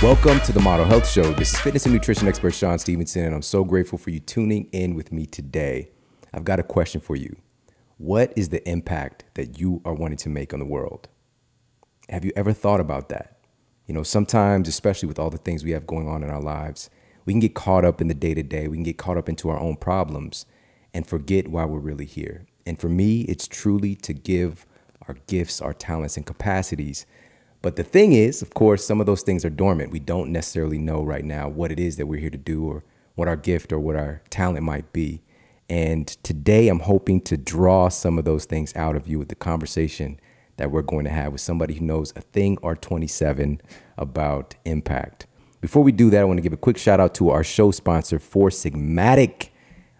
Welcome to the Model Health Show. This is fitness and nutrition expert Shawn Stevenson, and I'm so grateful for you tuning in with me today. I've got a question for you. What is the impact that you are wanting to make on the world? Have you ever thought about that? You know, sometimes, especially with all the things we have going on in our lives, we can get caught up in the day-to-day. We can get caught up into our own problems and forget why we're really here. And for me, it's truly to give our gifts, our talents, and capacities. But the thing is, of course, some of those things are dormant. We don't necessarily know right now what it is that we're here to do or what our gift or what our talent might be. And today I'm hoping to draw some of those things out of you with the conversation that we're going to have with somebody who knows a thing or 27 about impact. Before we do that, I want to give a quick shout out to our show sponsor, Four Sigmatic.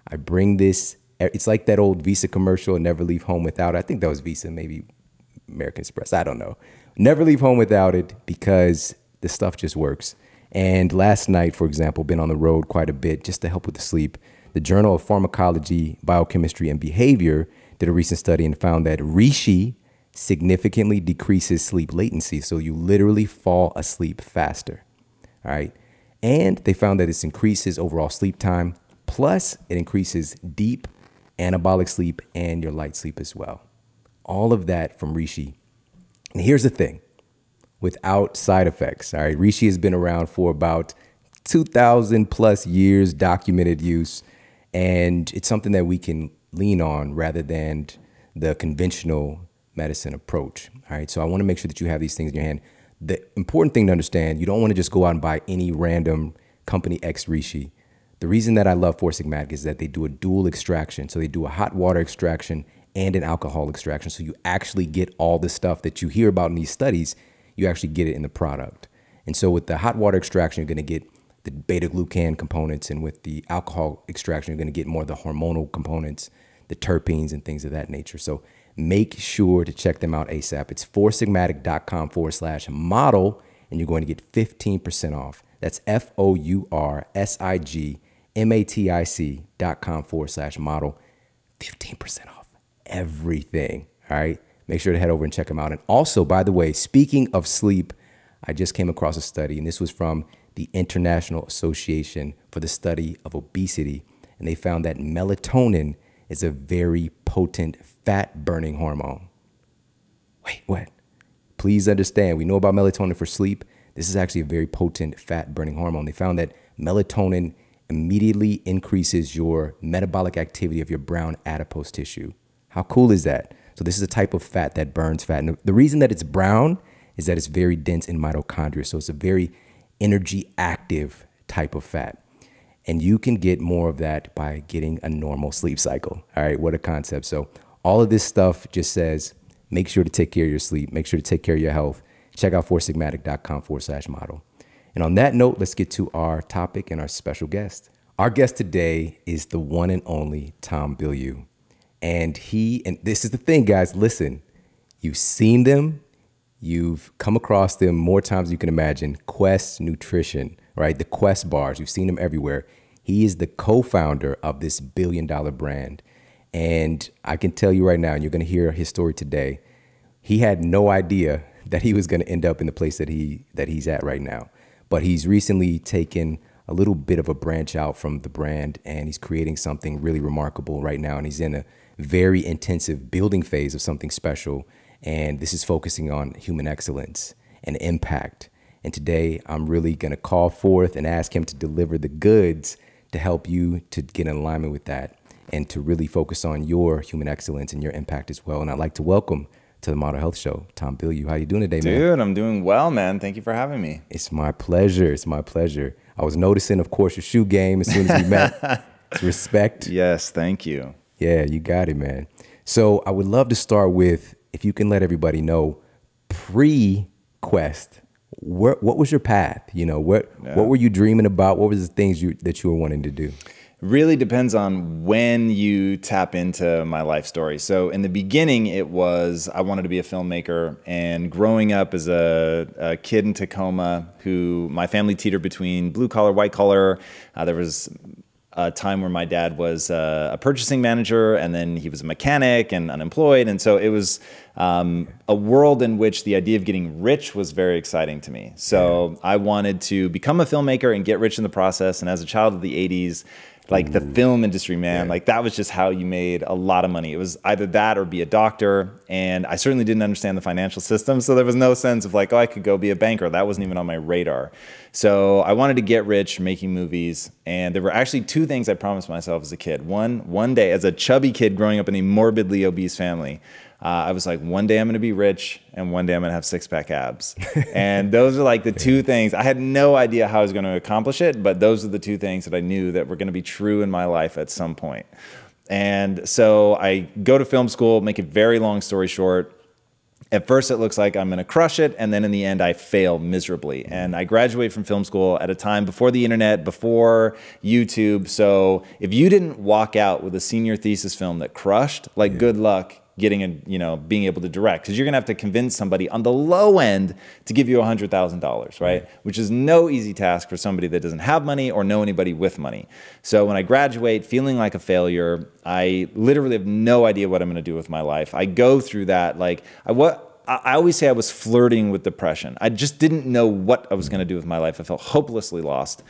I bring this, it's like that old Visa commercial, Never Leave Home Without. I think that was Visa, maybe American Express, I don't know. Never leave home without it because the stuff just works. And last night, for example, been on the road quite a bit just to help with the sleep. The Journal of Pharmacology, Biochemistry, and Behavior did a recent study and found that reishi significantly decreases sleep latency. So you literally fall asleep faster. All right. And they found that this increases overall sleep time. Plus, it increases deep anabolic sleep and your light sleep as well. All of that from reishi. And here's the thing, without side effects, all right? Reishi has been around for about 2,000 plus years, documented use, and it's something that we can lean on rather than the conventional medicine approach, all right? So I wanna make sure that you have these things in your hand. The important thing to understand, you don't wanna just go out and buy any random company X reishi. The reason that I love Four Sigmatic is that they do a dual extraction. So they do a hot water extraction and an alcohol extraction. So you actually get all the stuff that you hear about in these studies, you actually get it in the product. And so with the hot water extraction, you're gonna get the beta glucan components. And with the alcohol extraction, you're gonna get more of the hormonal components, the terpenes and things of that nature. So make sure to check them out ASAP. It's foursigmatic.com/model, and you're going to get 15% off. That's FOURSIGMATIC.com/model, 15% off everything. All right. Make sure to head over and check them out. And also, by the way, speaking of sleep, I just came across a study, and this was from the International Association for the Study of Obesity. And they found that melatonin is a very potent fat burning hormone. Wait, what? Please understand, we know about melatonin for sleep. This is actually a very potent fat burning hormone. They found that melatonin immediately increases your metabolic activity of your brown adipose tissue. How cool is that? So this is a type of fat that burns fat. And the reason that it's brown is that it's very dense in mitochondria. So it's a very energy active type of fat. And you can get more of that by getting a normal sleep cycle. All right, what a concept. So all of this stuff just says, make sure to take care of your sleep. Make sure to take care of your health. Check out foursigmatic.com/model. And on that note, let's get to our topic and our special guest. Our guest today is the one and only Bilyeu. And this is the thing, guys, listen, you've seen them, you've come across them more times than you can imagine. Quest Nutrition, right? The Quest bars, you've seen them everywhere. He is the co-founder of this billion-dollar brand. And I can tell you right now, and you're gonna hear his story today, he had no idea that he was gonna end up in the place that he's at right now. But he's recently taken a little bit of a branch out from the brand, and he's creating something really remarkable right now. And he's in a very intensive building phase of something special. And this is focusing on human excellence and impact. And today I'm really gonna call forth and ask him to deliver the goods to help you to get in alignment with that and to really focus on your human excellence and your impact as well. And I'd like to welcome to the Model Health Show, Bilyeu. How you doing today, man? Dude, I'm doing well, man. Thank you for having me. It's my pleasure. It's my pleasure. I was noticing, of course, your shoe game as soon as we met. It's respect. Yes, thank you. Yeah, you got it, man. So I would love to start with, if you can let everybody know, pre-Quest, what was your path? You know, what were you dreaming about? What was the things that you were wanting to do? Really depends on when you tap into my life story. So in the beginning, it was I wanted to be a filmmaker. And growing up as a kid in Tacoma, who my family teetered between blue collar, white collar, there was a time where my dad was a purchasing manager, and then he was a mechanic and unemployed. And so it was a world in which the idea of getting rich was very exciting to me. So I wanted to become a filmmaker and get rich in the process. And as a child of the 80s, like the film industry, man, like that was just how you made a lot of money. It was either that or be a doctor. And I certainly didn't understand the financial system. So there was no sense of like, oh, I could go be a banker. That wasn't even on my radar. So I wanted to get rich making movies. And there were actually two things I promised myself as a kid. One day, as a chubby kid growing up in a morbidly obese family, I was like, one day I'm going to be rich, and one day I'm going to have six-pack abs. And those are like the two things. I had no idea how I was going to accomplish it, but those are the two things that I knew that were going to be true in my life at some point. And so I go to film school, make a very long story short. At first, it looks like I'm going to crush it, and then in the end, I fail miserably. And I graduate from film school at a time before the internet, before YouTube. So if you didn't walk out with a senior thesis film that crushed, like good luck getting being able to direct, because you're gonna have to convince somebody on the low end to give you $100,000, right? Which is no easy task for somebody that doesn't have money or know anybody with money. So when I graduate feeling like a failure, I literally have no idea what I'm gonna do with my life. I go through that, like, I always say I was flirting with depression. I just didn't know what I was gonna do with my life. I felt hopelessly lost.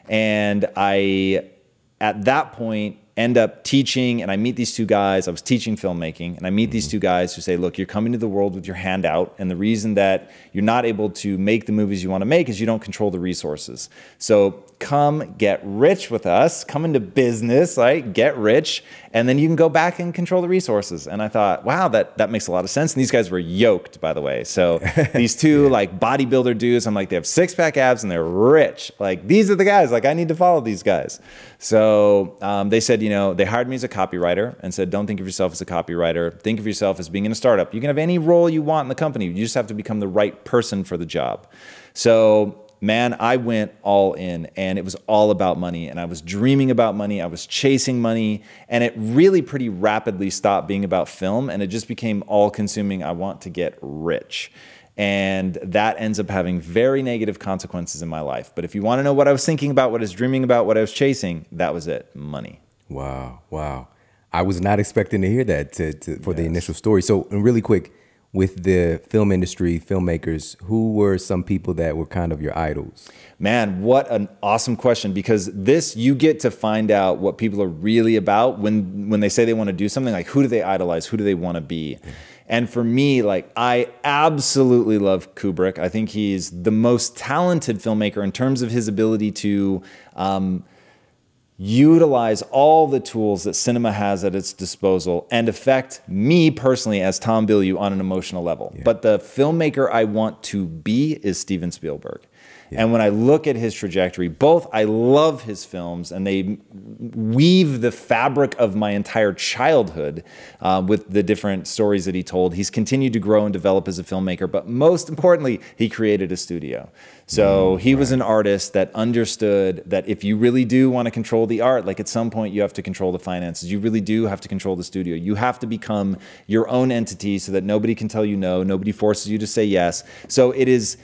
And at that point, end up teaching, and I meet these two guys. I was teaching filmmaking, and I meet these two guys who say, look, you're coming to the world with your hand out, and the reason that you're not able to make the movies you want to make is you don't control the resources. So come get rich with us, come into business, right? Get rich, and then you can go back and control the resources. And I thought, wow, that makes a lot of sense. And these guys were yoked, by the way. So these two like bodybuilder dudes, I'm like, they have six-pack abs and they're rich. Like, these are the guys, like I need to follow these guys. So they said, they hired me as a copywriter and said, don't think of yourself as a copywriter. Think of yourself as being in a startup. You can have any role you want in the company. You just have to become the right person for the job. So man, I went all in, and it was all about money, and I was dreaming about money. I was chasing money, and it really pretty rapidly stopped being about film, and it just became all consuming. I want to get rich. And that ends up having very negative consequences in my life. But if you want to know what I was thinking about, what I was dreaming about, what I was chasing, that was it, money. Wow, wow. I was not expecting to hear that for the initial story. So, and really quick, with the film industry, filmmakers, who were some people that were kind of your idols? Man, what an awesome question, because you get to find out what people are really about when they say they want to do something. Like, who do they idolize? Who do they want to be? Yeah. And for me, like, I absolutely love Kubrick. I think he's the most talented filmmaker in terms of his ability to utilize all the tools that cinema has at its disposal and affect me personally as Tom Bilyeu on an emotional level. Yeah. But the filmmaker I want to be is Steven Spielberg. Yeah. And when I look at his trajectory, I love his films, and they weave the fabric of my entire childhood with the different stories that he told. He's continued to grow and develop as a filmmaker, but most importantly, he created a studio. So he was an artist that understood that if you really do want to control the art, like at some point you have to control the finances. You really do have to control the studio. You have to become your own entity so that nobody can tell you no, nobody forces you to say yes. So it is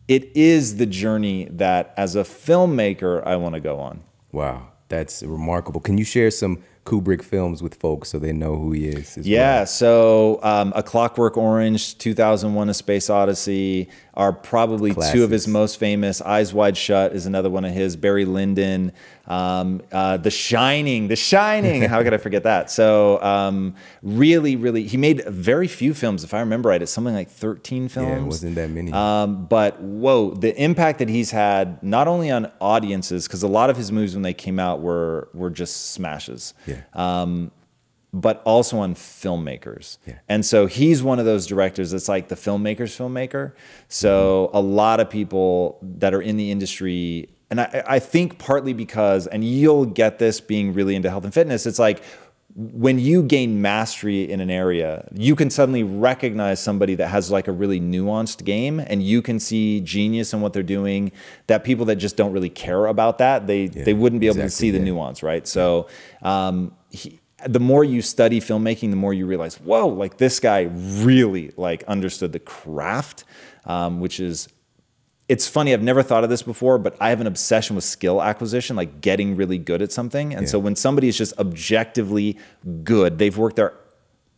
the journey that as a filmmaker I want to go on. Wow, that's remarkable. Can you share some Kubrick films with folks so they know who he is as well? Well? So A Clockwork Orange, 2001: A Space Odyssey are probably Classics. Two of his most famous. Eyes Wide Shut is another one of his. Barry Lyndon, The Shining, how could I forget that? So really, he made very few films, if I remember right. It's something like 13 films. Yeah, it wasn't that many. But whoa, the impact that he's had, not only on audiences, because a lot of his movies when they came out were just smashes. Yeah. But also on filmmakers. Yeah. And so he's one of those directors that's like the filmmaker's filmmaker. So a lot of people that are in the industry, and I think partly because, and you'll get this being really into health and fitness, it's like when you gain mastery in an area, you can suddenly recognize somebody that has like a really nuanced game, and you can see genius in what they're doing that people that just don't really care about that, they wouldn't be able to see the nuance, right? So the more you study filmmaking, the more you realize, whoa, like this guy really like understood the craft, which is it's funny, I've never thought of this before, but I have an obsession with skill acquisition, like getting really good at something. And so when somebody is just objectively good, they've worked their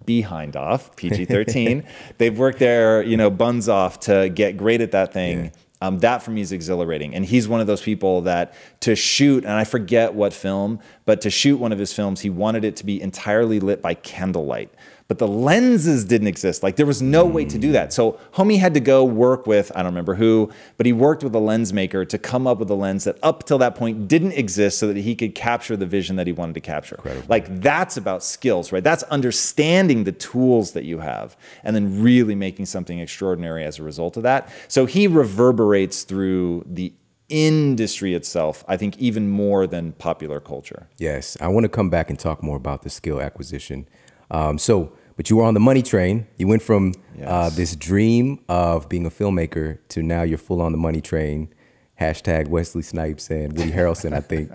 behind off, PG-13, they've worked their, buns off to get great at that thing. That for me is exhilarating. And he's one of those people that to shoot, and I forget what film, but to shoot one of his films, he wanted it to be entirely lit by candlelight. But the lenses didn't exist. Like there was no way to do that. So homie had to go work with, I don't remember who, but he worked with a lens maker to come up with a lens that up till that point didn't exist so that he could capture the vision that he wanted to capture. Incredible. Like that's about skills, right? That's understanding the tools that you have and then really making something extraordinary as a result of that. So he reverberates through the industry itself, I think even more than popular culture. Yes, I want to come back and talk more about the skill acquisition. But you were on the money train. You went from this dream of being a filmmaker to now you're full on the money train. Hashtag Wesley Snipes and Woody Harrelson, I think.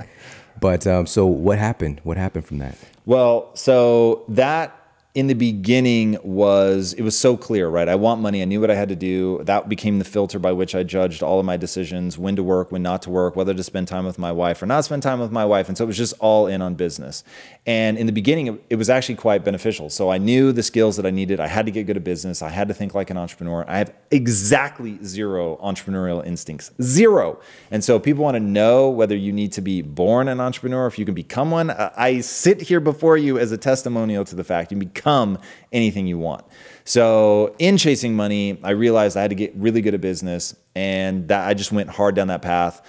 But so what happened? What happened from that? Well, so that in the beginning it was so clear, right? I want money. I knew what I had to do. That became the filter by which I judged all of my decisions, when to work, when not to work, whether to spend time with my wife or not spend time with my wife. And so it was just all in on business. And in the beginning, it was actually quite beneficial. So I knew the skills that I needed. I had to get good at business. I had to think like an entrepreneur. I have exactly zero entrepreneurial instincts, zero. And so people want to know whether you need to be born an entrepreneur, if you can become one. I sit here before you as a testimonial to the fact you can become anything you want. So in chasing money, I realized I had to get really good at business, and that I just went hard down that path.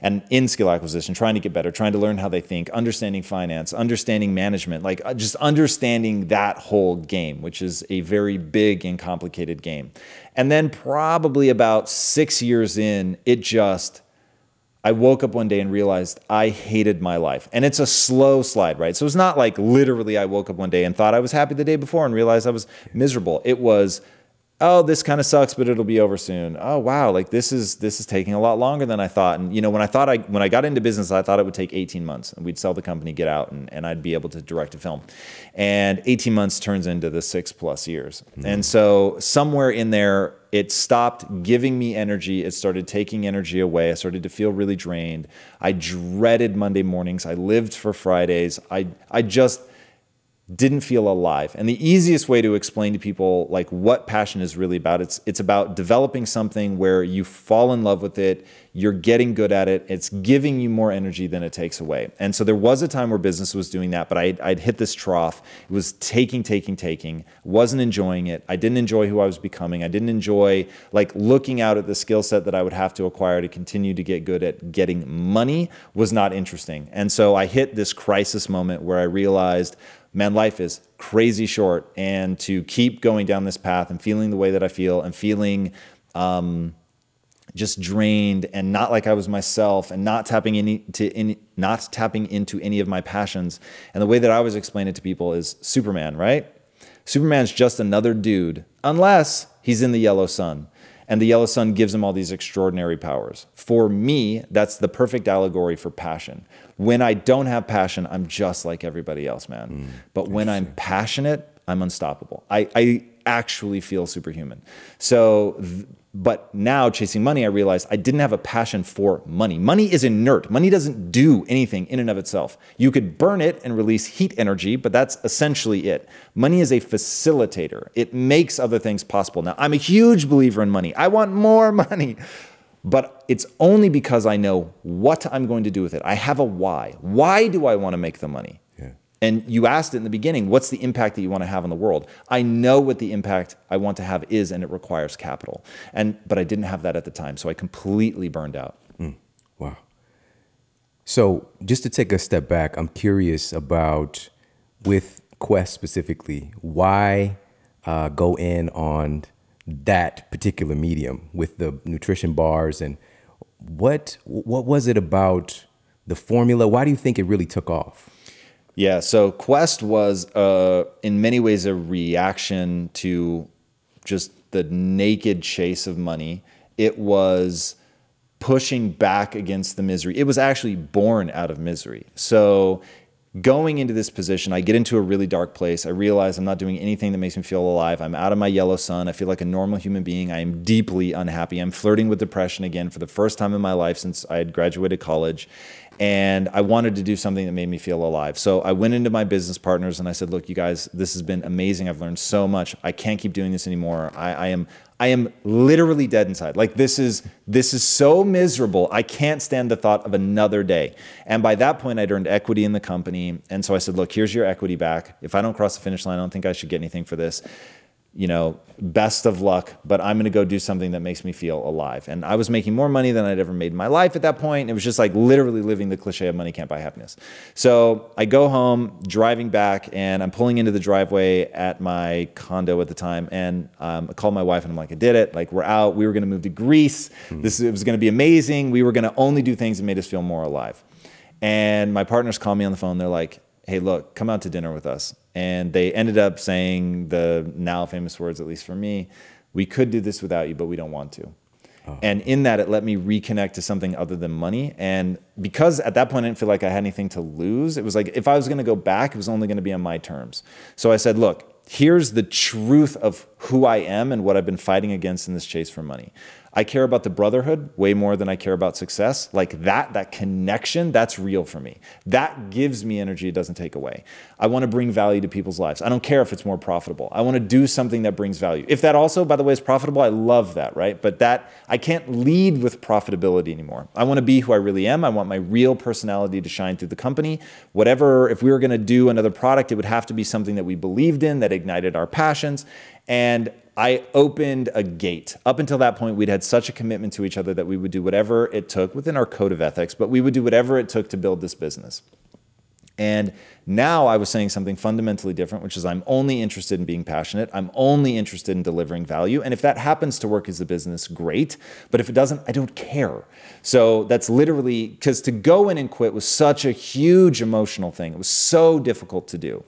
And in skill acquisition, trying to get better, trying to learn how they think, understanding finance, understanding management, like just understanding that whole game, which is a very big and complicated game. And then probably about 6 years in, I woke up one day and realized I hated my life. And it's a slow slide, right? So it's not like literally I woke up one day and thought I was happy the day before and realized I was miserable. It was, oh, this kind of sucks, but it'll be over soon. Oh, wow, like this is taking a lot longer than I thought. And when I got into business, I thought it would take 18 months and we'd sell the company, get out, and I'd be able to direct a film. And 18 months turns into the 6+ years. And so somewhere in there, it stopped giving me energy. It started taking energy away. I started to feel really drained. I dreaded Monday mornings. I lived for Fridays. I just didn't feel alive. And the easiest way to explain to people like what passion is really about, it's about developing something where you fall in love with it, you're getting good at it, it's giving you more energy than it takes away. And so there was a time where business was doing that, but I'd hit this trough. It was taking, wasn't enjoying it. I didn't enjoy who I was becoming. I didn't enjoy like looking out at the skill set that I would have to acquire to continue to get good at getting money was not interesting. And so I hit this crisis moment where I realized, man, life is crazy short, and to keep going down this path and feeling the way that I feel and feeling just drained and not like I was myself and not tapping into any of my passions. And the way that I always explain it to people is Superman, right? Superman's just another dude, unless he's in the yellow sun. And the yellow sun gives him all these extraordinary powers. For me, that's the perfect allegory for passion. When I don't have passion, I'm just like everybody else, man. But when I'm passionate, I'm unstoppable. I actually feel superhuman. So, but now chasing money, I realized I didn't have a passion for money. Money is inert. Money doesn't do anything in and of itself. You could burn it and release heat energy, but that's essentially it. Money is a facilitator. It makes other things possible. Now, I'm a huge believer in money. I want more money, but it's only because I know what I'm going to do with it. I have a why. Why do I want to make the money? And you asked it in the beginning, what's the impact that you want to have on the world? I know what the impact I want to have is, and it requires capital. But I didn't have that at the time, so I completely burned out. Wow. So just to take a step back, I'm curious about, with Quest specifically, why go in on that particular medium with the nutrition bars, and what was it about the formula? Why do you think it really took off? Yeah, so Quest was in many ways a reaction to just the naked chase of money. It was pushing back against the misery. It was actually born out of misery. So going into this position, I get into a really dark place. I realize I'm not doing anything that makes me feel alive. I'm out of my yellow sun. I feel like a normal human being. I am deeply unhappy. I'm flirting with depression again for the first time in my life since I had graduated college. And I wanted to do something that made me feel alive. So I went into my business partners and I said, look, you guys, this has been amazing. I've learned so much. I can't keep doing this anymore. I am literally dead inside. Like this is so miserable. I can't stand the thought of another day. And by that point, I'd earned equity in the company. And so I said, look, here's your equity back. If I don't cross the finish line, I don't think I should get anything for this. You know, best of luck, but I'm going to go do something that makes me feel alive. And I was making more money than I'd ever made in my life at that point. It was just like literally living the cliche of money can't buy happiness. So I go home, driving back, and I'm pulling into the driveway at my condo at the time. And I called my wife and I'm like, I did it. Like we're out. We were going to move to Greece. It was going to be amazing. We were going to only do things that made us feel more alive. And my partners called me on the phone. They're like, hey, look, come out to dinner with us. And they ended up saying the now famous words, at least for me, we could do this without you, but we don't want to. Oh. And in that, it let me reconnect to something other than money. And because at that point, I didn't feel like I had anything to lose, it was like, if I was going to go back, it was only going to be on my terms. So I said, look, here's the truth of who I am and what I've been fighting against in this chase for money. I care about the brotherhood way more than I care about success. Like that connection, that's real for me. That gives me energy, it doesn't take away. I want to bring value to people's lives. I don't care if it's more profitable. I want to do something that brings value. If that also, by the way, is profitable, I love that, right? But that, I can't lead with profitability anymore. I want to be who I really am. I want my real personality to shine through the company. Whatever, if we were going to do another product, it would have to be something that we believed in, that ignited our passions. And I opened a gate. Up until that point, we'd had such a commitment to each other that we would do whatever it took within our code of ethics, but we would do whatever it took to build this business. And now I was saying something fundamentally different, which is I'm only interested in being passionate. I'm only interested in delivering value. And if that happens to work as a business, great. But if it doesn't, I don't care. So that's literally, because to go in and quit was such a huge emotional thing. It was so difficult to do.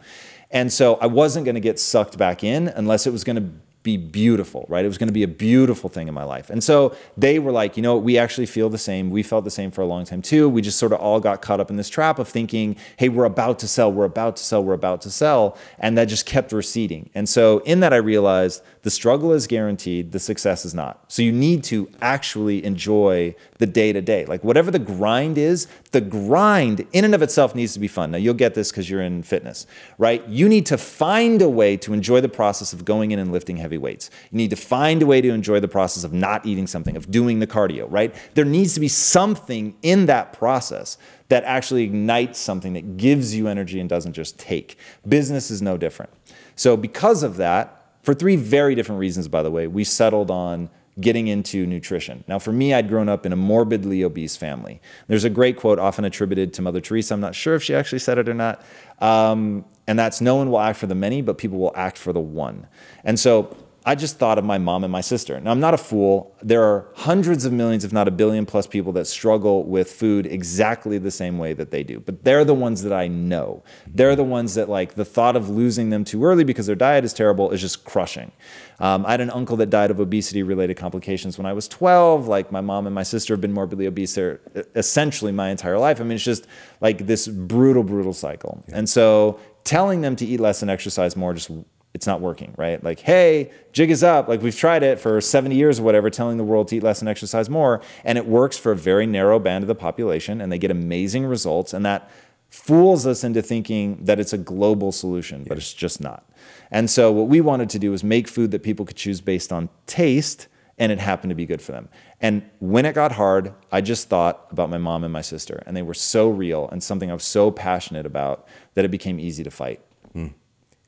And so I wasn't going to get sucked back in unless it was going to be beautiful, right? It was going to be a beautiful thing in my life. And so they were like, you know, we actually feel the same. We felt the same for a long time too. We just sort of all got caught up in this trap of thinking, hey, we're about to sell, we're about to sell, we're about to sell. And that just kept receding. And so in that, I realized the struggle is guaranteed, the success is not. So you need to actually enjoy the day to day. Like whatever the grind is, the grind in and of itself needs to be fun. Now you'll get this because you're in fitness, right? You need to find a way to enjoy the process of going in and lifting heavy weights. You need to find a way to enjoy the process of not eating something, of doing the cardio, right? There needs to be something in that process that actually ignites something that gives you energy and doesn't just take. Business is no different. So because of that, for 3 very different reasons, by the way, we settled on getting into nutrition. Now, for me, I'd grown up in a morbidly obese family. There's a great quote often attributed to Mother Teresa. I'm not sure if she actually said it or not. And that's, no one will act for the many, but people will act for the one. And so I just thought of my mom and my sister. Now, I'm not a fool. There are hundreds of millions, if not 1 billion plus people that struggle with food exactly the same way that they do. But they're the ones that I know. They're the ones that, like, the thought of losing them too early because their diet is terrible is just crushing. I had an uncle that died of obesity-related complications when I was 12. Like, my mom and my sister have been morbidly obese there essentially my entire life. I mean, it's just like this brutal, brutal cycle. Yeah. And so telling them to eat less and exercise more just, it's not working, right? Like, hey, jig is up. Like, we've tried it for 70 years or whatever, telling the world to eat less and exercise more. And it works for a very narrow band of the population, and they get amazing results. And that fools us into thinking that it's a global solution, but it's just not. And so what we wanted to do was make food that people could choose based on taste, and it happened to be good for them. And when it got hard, I just thought about my mom and my sister, and they were so real and something I was so passionate about that it became easy to fight. Mm.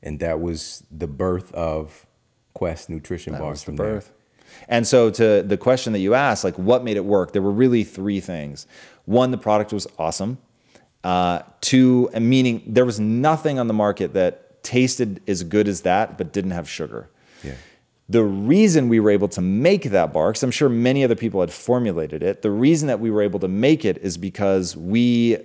And that was the birth of Quest Nutrition Bars. That was the birth. And so to the question that you asked, like what made it work, there were really 3 things. 1, the product was awesome. 2, meaning there was nothing on the market that tasted as good as that, but didn't have sugar. Yeah. The reason we were able to make that bar, because I'm sure many other people had formulated it, the reason that we were able to make it is because we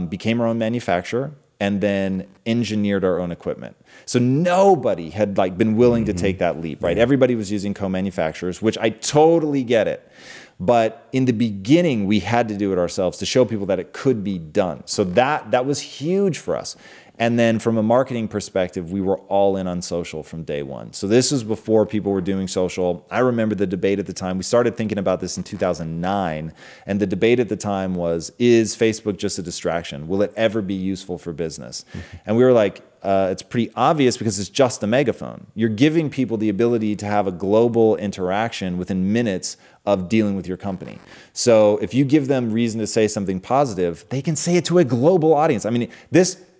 became our own manufacturer and then engineered our own equipment. So nobody had like been willing to take that leap, right? Everybody was using co-manufacturers, which I totally get it. But in the beginning, we had to do it ourselves to show people that it could be done. So that was huge for us. And then from a marketing perspective, we were all in on social from day one. So this was before people were doing social. I remember the debate at the time. We started thinking about this in 2009. And the debate at the time was, is Facebook just a distraction? Will it ever be useful for business? And we were like, it's pretty obvious because it's just a megaphone. You're giving people the ability to have a global interaction within minutes of dealing with your company. So if you give them reason to say something positive, they can say it to a global audience. I mean,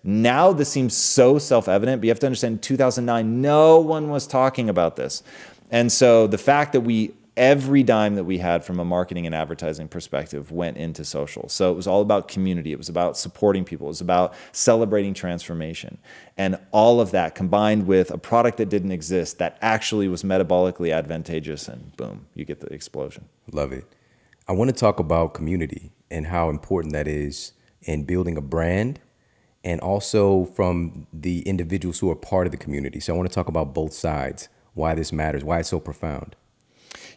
now this seems so self-evident, but you have to understand in 2009, no one was talking about this. And so the fact that every dime that we had from a marketing and advertising perspective went into social. So it was all about community. It was about supporting people. It was about celebrating transformation. And all of that combined with a product that didn't exist that actually was metabolically advantageous, and boom, you get the explosion. Love it. I want to talk about community and how important that is in building a brand, and also from the individuals who are part of the community. So I want to talk about both sides, why this matters, why it's so profound.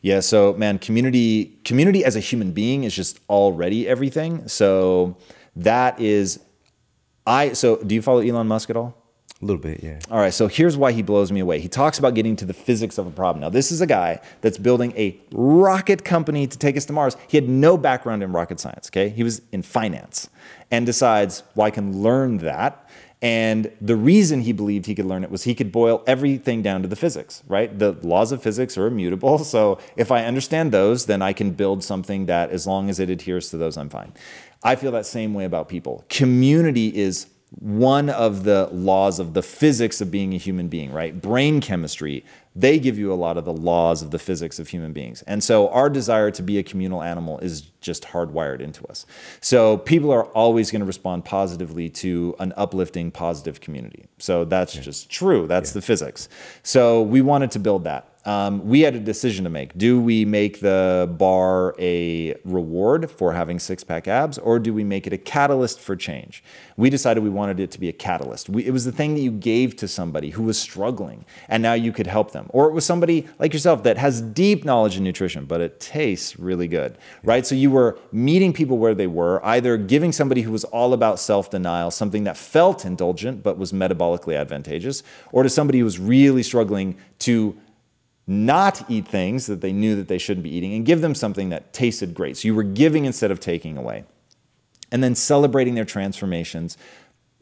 Yeah, so man, community as a human being is just already everything. So that is, so do you follow Elon Musk at all? A little bit, yeah. All right, so here's why he blows me away. He talks about getting to the physics of a problem. Now, this is a guy that's building a rocket company to take us to Mars. He had no background in rocket science, okay? He was in finance and decides, well, I can learn that. And the reason he believed he could learn it was he could boil everything down to the physics, right? The laws of physics are immutable. So if I understand those, then I can build something that, as long as it adheres to those, I'm fine. I feel that same way about people. Community is one of the laws of the physics of being a human being, right? Brain chemistry, they give you a lot of the laws of the physics of human beings. And so our desire to be a communal animal is just hardwired into us. So people are always going to respond positively to an uplifting, positive community. So that's just true. That's the physics. So we wanted to build that. We had a decision to make. Do we make the bar a reward for having six-pack abs, or do we make it a catalyst for change? We decided we wanted it to be a catalyst. It was the thing that you gave to somebody who was struggling, and now you could help them. Or it was somebody like yourself that has deep knowledge in nutrition, but it tastes really good, right? So you were meeting people where they were, either giving somebody who was all about self-denial something that felt indulgent but was metabolically advantageous, or to somebody who was really struggling to not eat things that they knew that they shouldn't be eating and give them something that tasted great. So you were giving instead of taking away. And then celebrating their transformations,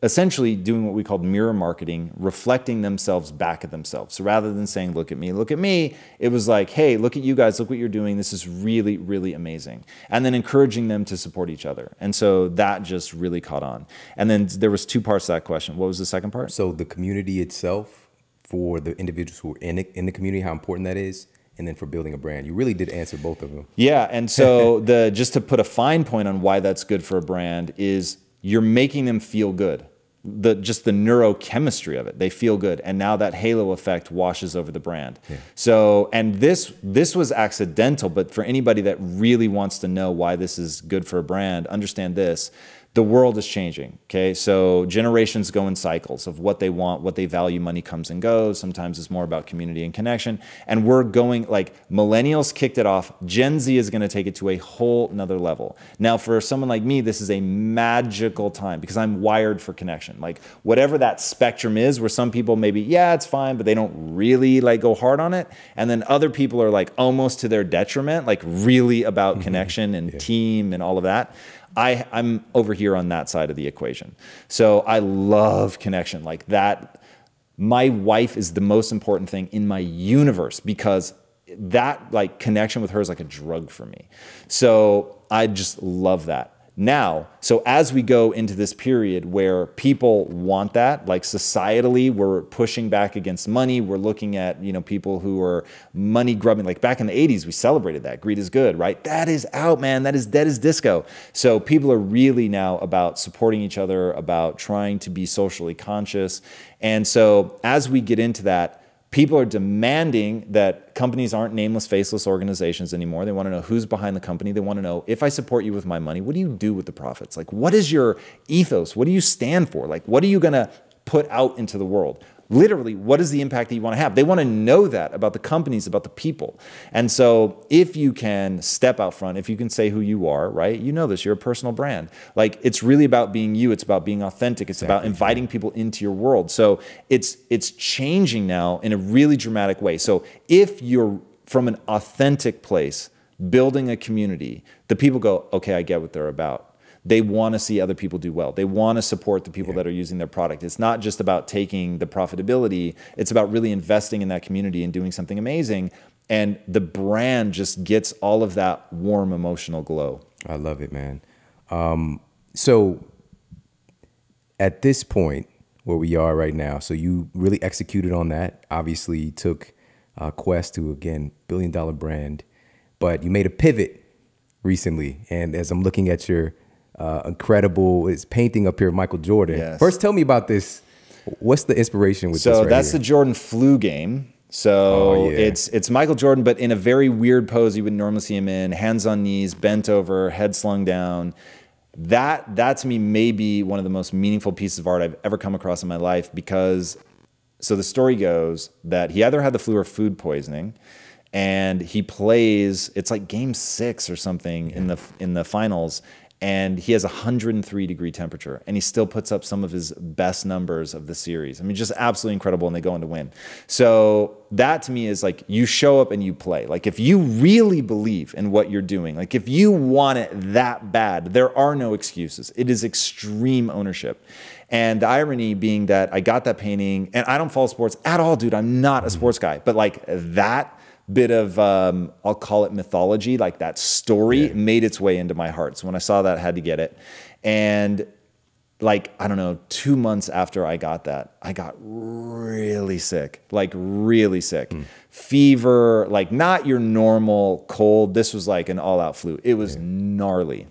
essentially doing what we called mirror marketing, reflecting themselves back at themselves. So rather than saying, look at me, it was like, hey, look at you guys, look what you're doing. This is really, really amazing. And then encouraging them to support each other. And so that just really caught on. And then there was two parts to that question. What was the second part? So the community itself, for the individuals who are in the community, how important that is, and then for building a brand. You really did answer both of them. Yeah, and so just to put a fine point on why that's good for a brand is you're making them feel good. Just the neurochemistry of it, they feel good, and now that halo effect washes over the brand. Yeah. So, and this was accidental, but for anybody that really wants to know why this is good for a brand, understand this. The world is changing, okay? So generations go in cycles of what they want, what they value. Money comes and goes. Sometimes it's more about community and connection. And we're going, like, millennials kicked it off. Gen Z is going to take it to a whole nother level. Now, for someone like me, this is a magical time because I'm wired for connection. Like, whatever that spectrum is, where some people maybe, yeah, it's fine, but they don't really, like, go hard on it. And then other people are, like, almost to their detriment, like, really about connection and team and all of that. I'm over here on that side of the equation. So I love connection like that. My wife is the most important thing in my universe because that, like, connection with her is like a drug for me. So I just love that. Now, so as we go into this period where people want that, like societally, we're pushing back against money. We're looking at, people who are money grubbing. Like back in the 80s, we celebrated that. Greed is good, right? That is out, man. That is disco. So people are really now about supporting each other, about trying to be socially conscious. And so as we get into that, people are demanding that companies aren't nameless, faceless organizations anymore. They want to know who's behind the company. They want to know, if I support you with my money, what do you do with the profits? Like, what is your ethos? What do you stand for? Like, what are you going to put out into the world? Literally, what is the impact that you want to have? They want to know that about the companies, about the people. And so if you can step out front, if you can say who you are, right? You know this, you're a personal brand. Like, it's really about being you. It's about being authentic. It's about inviting people into your world. So it's changing now in a really dramatic way. So if you're from an authentic place, building a community, the people go, okay, I get what they're about. They want to see other people do well. They want to support the people that are using their product. It's not just about taking the profitability. It's about really investing in that community and doing something amazing. And the brand just gets all of that warm emotional glow. I love it, man. So at this point where we are right now, so you really executed on that. Obviously, you took Quest to, again, billion-dollar brand, but you made a pivot recently. And as I'm looking at your incredible painting up here of Michael Jordan. Yes. First, tell me about this. What's the inspiration with this? So right that's here? the Jordan flu game. So it's Michael Jordan, but in a very weird pose you wouldn't normally see him in, hands on knees, bent over, head slung down. That to me may be one of the most meaningful pieces of art I've ever come across in my life, because so the story goes that he either had the flu or food poisoning, and he plays, it's like game 6 or something in the finals, and he has a 103-degree temperature, and he still puts up some of his best numbers of the series. I mean, just absolutely incredible, and they go on to win. So that to me is like, you show up and you play. Like, if you really believe in what you're doing, like if you want it that bad, there are no excuses. It is extreme ownership. And the irony being that I got that painting, and I don't follow sports at all, dude. I'm not a sports guy, but like that bit of, I'll call it mythology, like that story made its way into my heart. So when I saw that, I had to get it. And like, I don't know, 2 months after I got that, I got really sick, like really sick. Fever, like not your normal cold. This was like an all-out flu. It was gnarly.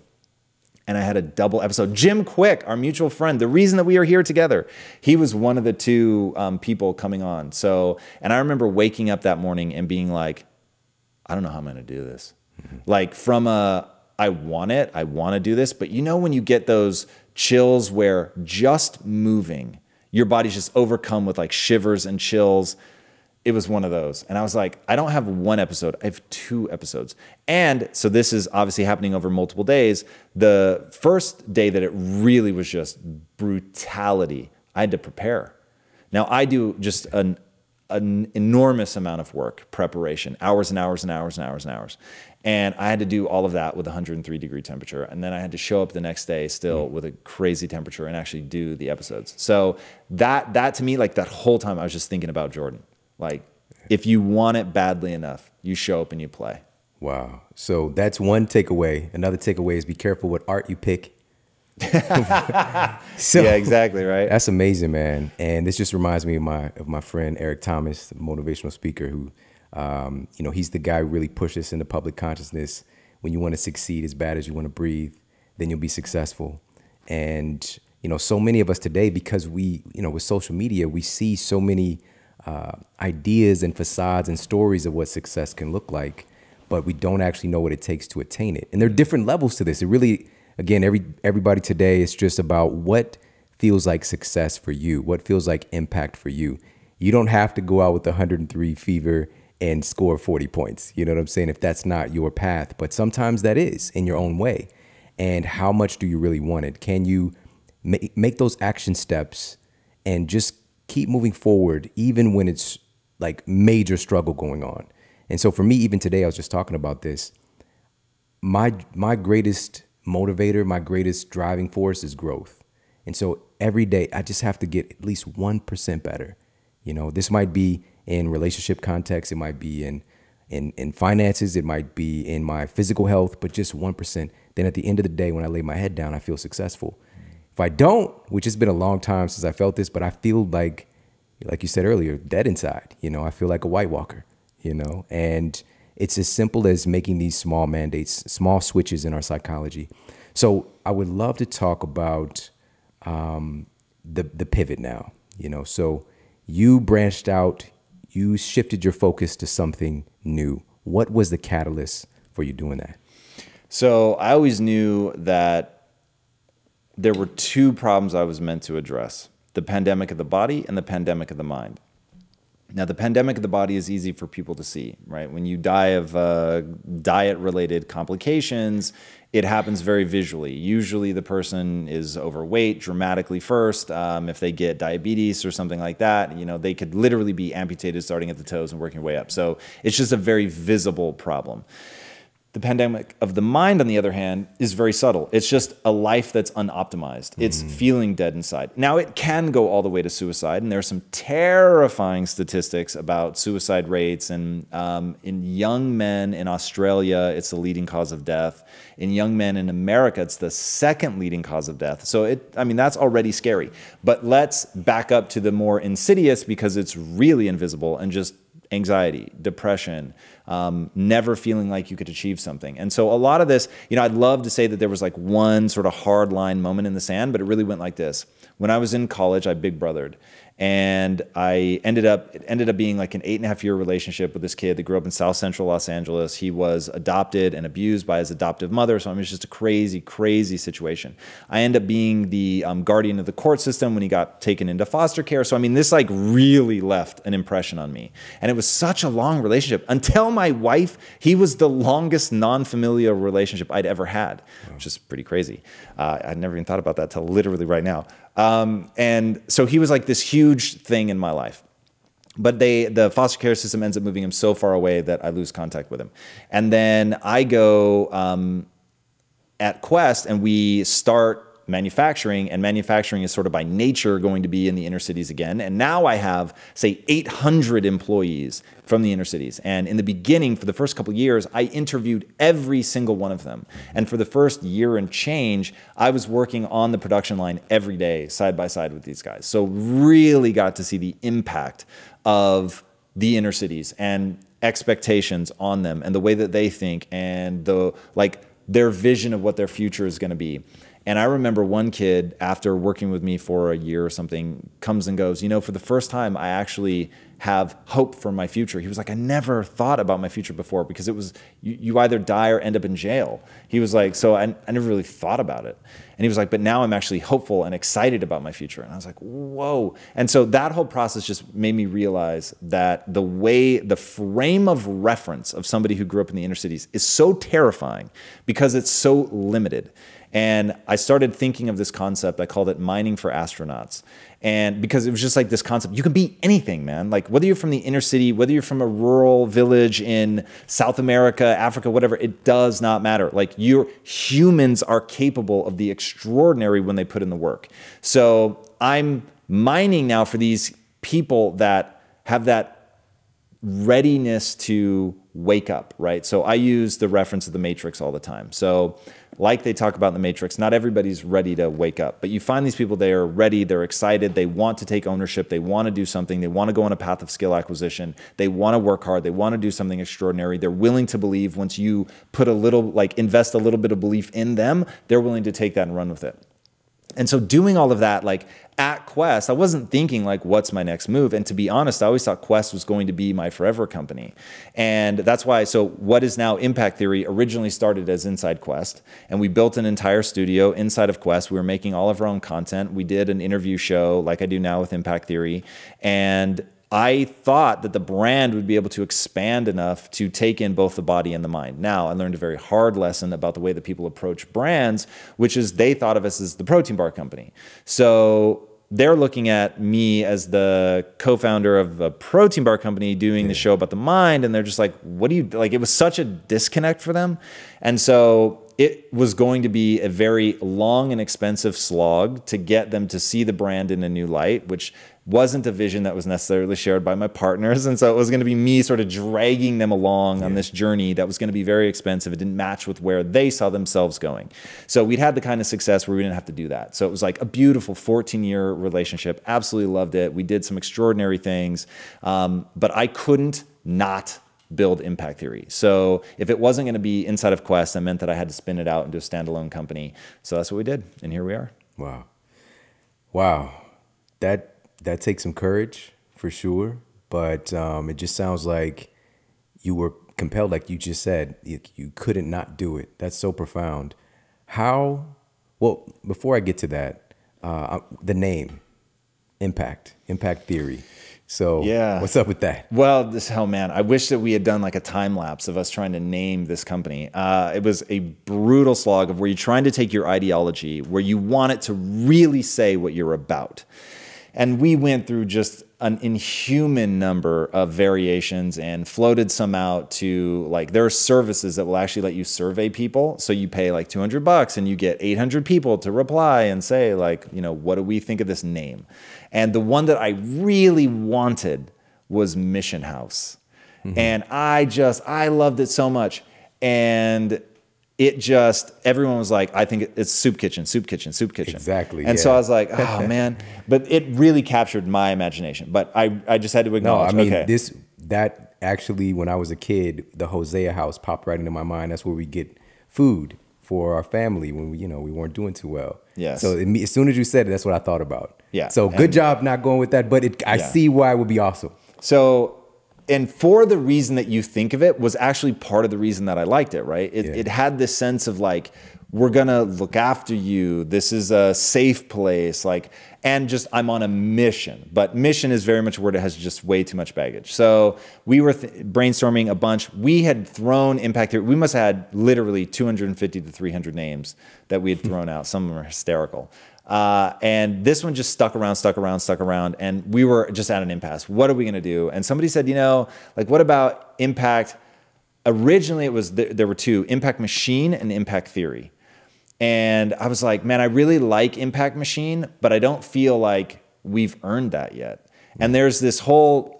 And I had a double episode. Jim Quick, our mutual friend, the reason that we are here together, he was one of the 2 people coming on. So, and I remember waking up that morning and being like, I don't know how I'm going to do this. Like, from I want to do this. But you know, when you get those chills where just moving, your body's just overcome with like shivers and chills. It was one of those. And I was like, I don't have 1 episode, I have 2 episodes. And so this is obviously happening over multiple days. The first day that it really was just brutality, I had to prepare. Now I do just an enormous amount of work, preparation, hours and hours and hours and hours and hours. And I had to do all of that with 103-degree temperature. And then I had to show up the next day still with a crazy temperature and actually do the episodes. So that to me, like that whole time I was just thinking about Jordan. Like, if you want it badly enough, you show up and you play. Wow. So that's one takeaway. Another takeaway is be careful what art you pick. So, yeah, exactly, right? That's amazing, man. And this just reminds me of my friend Eric Thomas, the motivational speaker, who, you know, he's the guy who really pushes into public consciousness. When you want to succeed as bad as you want to breathe, then you'll be successful. And, you know, so many of us today, because we, you know, with social media, we see so many ideas and facades and stories of what success can look like, but we don't actually know what it takes to attain it. And there are different levels to this. It really, again, everybody today is just about what feels like success for you, what feels like impact for you. You don't have to go out with 103 fever and score 40 points. You know what I'm saying? If that's not your path, but sometimes that is in your own way. And how much do you really want it? Can you make those action steps and just keep moving forward, even when it's like major struggle going on? And so for me, even today, I was just talking about this. My greatest motivator, my greatest driving force is growth. And so every day I just have to get at least 1% better. You know, this might be in relationship context. It might be in finances. It might be in my physical health, but just 1%. Then at the end of the day, when I lay my head down, I feel successful. If I don't, which has been a long time since I felt this, but I feel like you said earlier, dead inside. You know, I feel like a White Walker, you know, and it's as simple as making these small mandates, small switches in our psychology. So I would love to talk about the pivot now, you know. So you branched out, you shifted your focus to something new. What was the catalyst for you doing that? So I always knew that there were 2 problems I was meant to address. the pandemic of the body and the pandemic of the mind. Now, the pandemic of the body is easy for people to see, right? When you die of diet-related complications, it happens very visually. Usually the person is overweight dramatically first. If they get diabetes or something like that, you know, they could literally be amputated starting at the toes and working their way up. So it's just a very visible problem. The pandemic of the mind, on the other hand, is very subtle. It's just a life that's unoptimized. It's feeling dead inside. Now, it can go all the way to suicide, and there are some terrifying statistics about suicide rates. And in young men in Australia, it's the leading cause of death. In young men in America, it's the second leading cause of death. So, I mean, that's already scary. But let's back up to the more insidious, because it's really invisible, and just anxiety, depression, never feeling like you could achieve something. And so a lot of this, you know, I'd love to say that there was like one sort of hard line moment in the sand, but it really went like this. When I was in college, I big brothered. And it ended up being like an 8.5-year relationship with this kid that grew up in South Central Los Angeles. He was adopted and abused by his adoptive mother. So I mean, it was just a crazy, crazy situation. I ended up being the guardian of the court system when he got taken into foster care. So I mean, this like really left an impression on me. And it was such a long relationship. Until my wife, he was the longest non-familial relationship I'd ever had, which is pretty crazy. I'd never even thought about that till literally right now. And so he was like this huge thing in my life. But the foster care system ends up moving him so far away that I lose contact with him. And then I go at Quest, and we start manufacturing, and manufacturing is sort of by nature going to be in the inner cities again. And now I have, say, 800 employees from the inner cities. And in the beginning, for the first couple of years, I interviewed every single one of them. And for the first year and change, I was working on the production line every day, side by side with these guys. So really got to see the impact of the inner cities and expectations on them and the way that they think and their vision of what their future is going to be. And I remember one kid, after working with me for a year or something, comes and goes, you know, for the first time, I actually have hope for my future. He was like, I never thought about my future before, because it was, you either die or end up in jail. He was like, so I never really thought about it. And he was like, but now I'm actually hopeful and excited about my future. And I was like, whoa. And so that whole process just made me realize that the frame of reference of somebody who grew up in the inner cities is so terrifying because it's so limited. And I started thinking of this concept. I called it mining for astronauts. And because it was just like this concept, you can be anything, man. Like whether you're from the inner city, whether you're from a rural village in South America, Africa, whatever, it does not matter. Like humans are capable of the extraordinary when they put in the work. So I'm mining now for these people that have that readiness to wake up, right? So I use the reference of the Matrix all the time. So like they talk about in the Matrix, not everybody's ready to wake up, but you find these people, they are ready, they're excited, they want to take ownership, they want to do something, they want to go on a path of skill acquisition, they want to work hard, they want to do something extraordinary, they're willing to believe. Once you put invest a little bit of belief in them, they're willing to take that and run with it. And so doing all of that, like at Quest, I wasn't thinking like, what's my next move? And to be honest, I always thought Quest was going to be my forever company. And that's why, so what is now Impact Theory originally started as Inside Quest. And we built an entire studio inside of Quest. We were making all of our own content. We did an interview show like I do now with Impact Theory. And I thought that the brand would be able to expand enough to take in both the body and the mind. Now, I learned a very hard lesson about the way that people approach brands, which is they thought of us as the protein bar company. So they're looking at me as the co-founder of a protein bar company doing the show about the mind, and they're just like, what do you, like, it was such a disconnect for them. And so it was going to be a very long and expensive slog to get them to see the brand in a new light, which wasn't a vision that was necessarily shared by my partners. And so it was going to be me sort of dragging them along on this journey that was going to be very expensive. It didn't match with where they saw themselves going. So we'd had the kind of success where we didn't have to do that. So it was like a beautiful 14-year relationship. Absolutely loved it. We did some extraordinary things, but I couldn't not build Impact Theory. So if it wasn't going to be inside of Quest, that meant that I had to spin it out into a standalone company. So that's what we did. And here we are. Wow. Wow. That takes some courage for sure. But it just sounds like you were compelled, like you just said, you couldn't not do it. That's so profound. How, well, before I get to that, the name, impact theory. So Yeah. what's up with that? Well, oh man, I wish that we had done like a time lapse of us trying to name this company. It was a brutal slog of where you're trying to take your ideology, where you want it to really say what you're about. And we went through just an inhuman number of variations and floated some out to, like, there are services that will actually let you survey people. So you pay like $200 and you get 800 people to reply and say, like, you know, what do we think of this name? And the one that I really wanted was Mission House. And I loved it so much. And it just, everyone was like, I think it's soup kitchen, soup kitchen, soup kitchen. Exactly. And so I was like, oh man, but it really captured my imagination. But I just had to acknowledge, No, I mean, okay. that actually, when I was a kid, the Hosea house popped right into my mind. That's where we get food for our family when we weren't doing too well. Yes. So as soon as you said it, that's what I thought about. Yeah. So good job not going with that, but I see why it would be awesome. So, and for the reason that you think of it was actually part of the reason that I liked it, right? It had this sense of like, we're gonna look after you. This is a safe place, like, and just I'm on a mission. But mission is very much a word that has just way too much baggage. So we were brainstorming a bunch. We had thrown impact theory. We must have had literally 250 to 300 names that we had thrown out. Some of them are hysterical. And this one just stuck around, and we were just at an impasse. What are we going to do? And somebody said, you know, like, what about impact? Originally, it was there were two: impact machine and impact theory. And I was like, man, I really like impact machine, but I don't feel like we've earned that yet. And there's this whole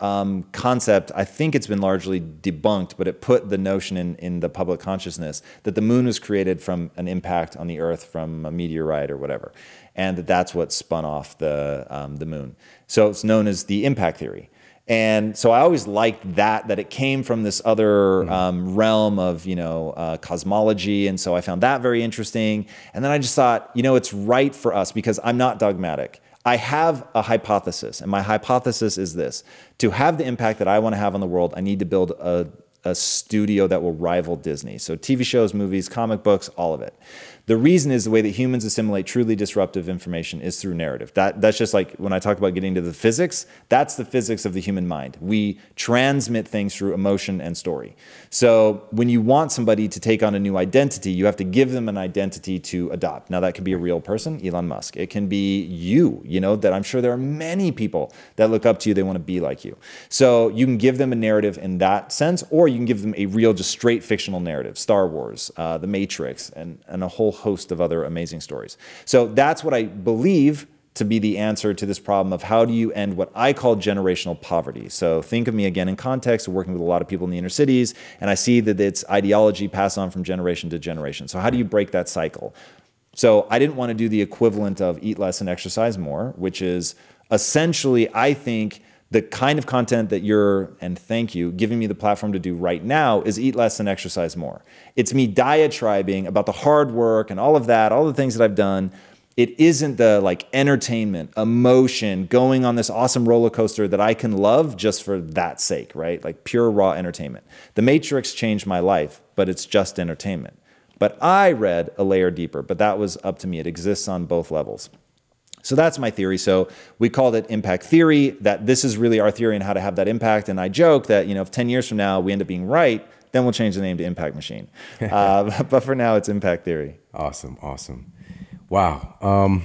concept, I think it's been largely debunked, but it put the notion in the public consciousness that the moon was created from an impact on the earth from a meteorite or whatever. And that's what spun off the moon. So it's known as the impact theory. And so I always liked that it came from this other realm of, cosmology. And so I found that very interesting. And then I just thought, it's right for us because I'm not dogmatic. I have a hypothesis, and my hypothesis is this: to have the impact that I want to have on the world, I need to build a studio that will rival Disney. So TV shows, movies, comic books, all of it. The reason is the way that humans assimilate truly disruptive information is through narrative. That's just like when I talk about getting to the physics, that's the physics of the human mind. We transmit things through emotion and story. So when you want somebody to take on a new identity, you have to give them an identity to adopt. Now that could be a real person, Elon Musk. It can be you, that I'm sure there are many people that look up to you, they want to be like you. So you can give them a narrative in that sense, or you can give them a real, just straight fictional narrative, Star Wars, The Matrix, and a whole host of other amazing stories. So that's what I believe to be the answer to this problem of how do you end what I call generational poverty. So think of me again in context of working with a lot of people in the inner cities, and I see that it's ideology passed on from generation to generation. So how do you break that cycle? So I didn't want to do the equivalent of eat less and exercise more, which is essentially, I think, the kind of content that and thank you, giving me the platform to do right now is eat less and exercise more. It's me diatribing about the hard work and all of that, all the things that I've done. It isn't the like entertainment, emotion, going on this awesome roller coaster that I can love just for that sake, right? Like pure raw entertainment. The Matrix changed my life, but it's just entertainment. But I read a layer deeper, but that was up to me. It exists on both levels. So that's my theory. So we called it impact theory, that this is really our theory on how to have that impact. And I joke that, if 10 years from now we end up being right, then we'll change the name to impact machine. But for now, it's impact theory. Awesome. Wow.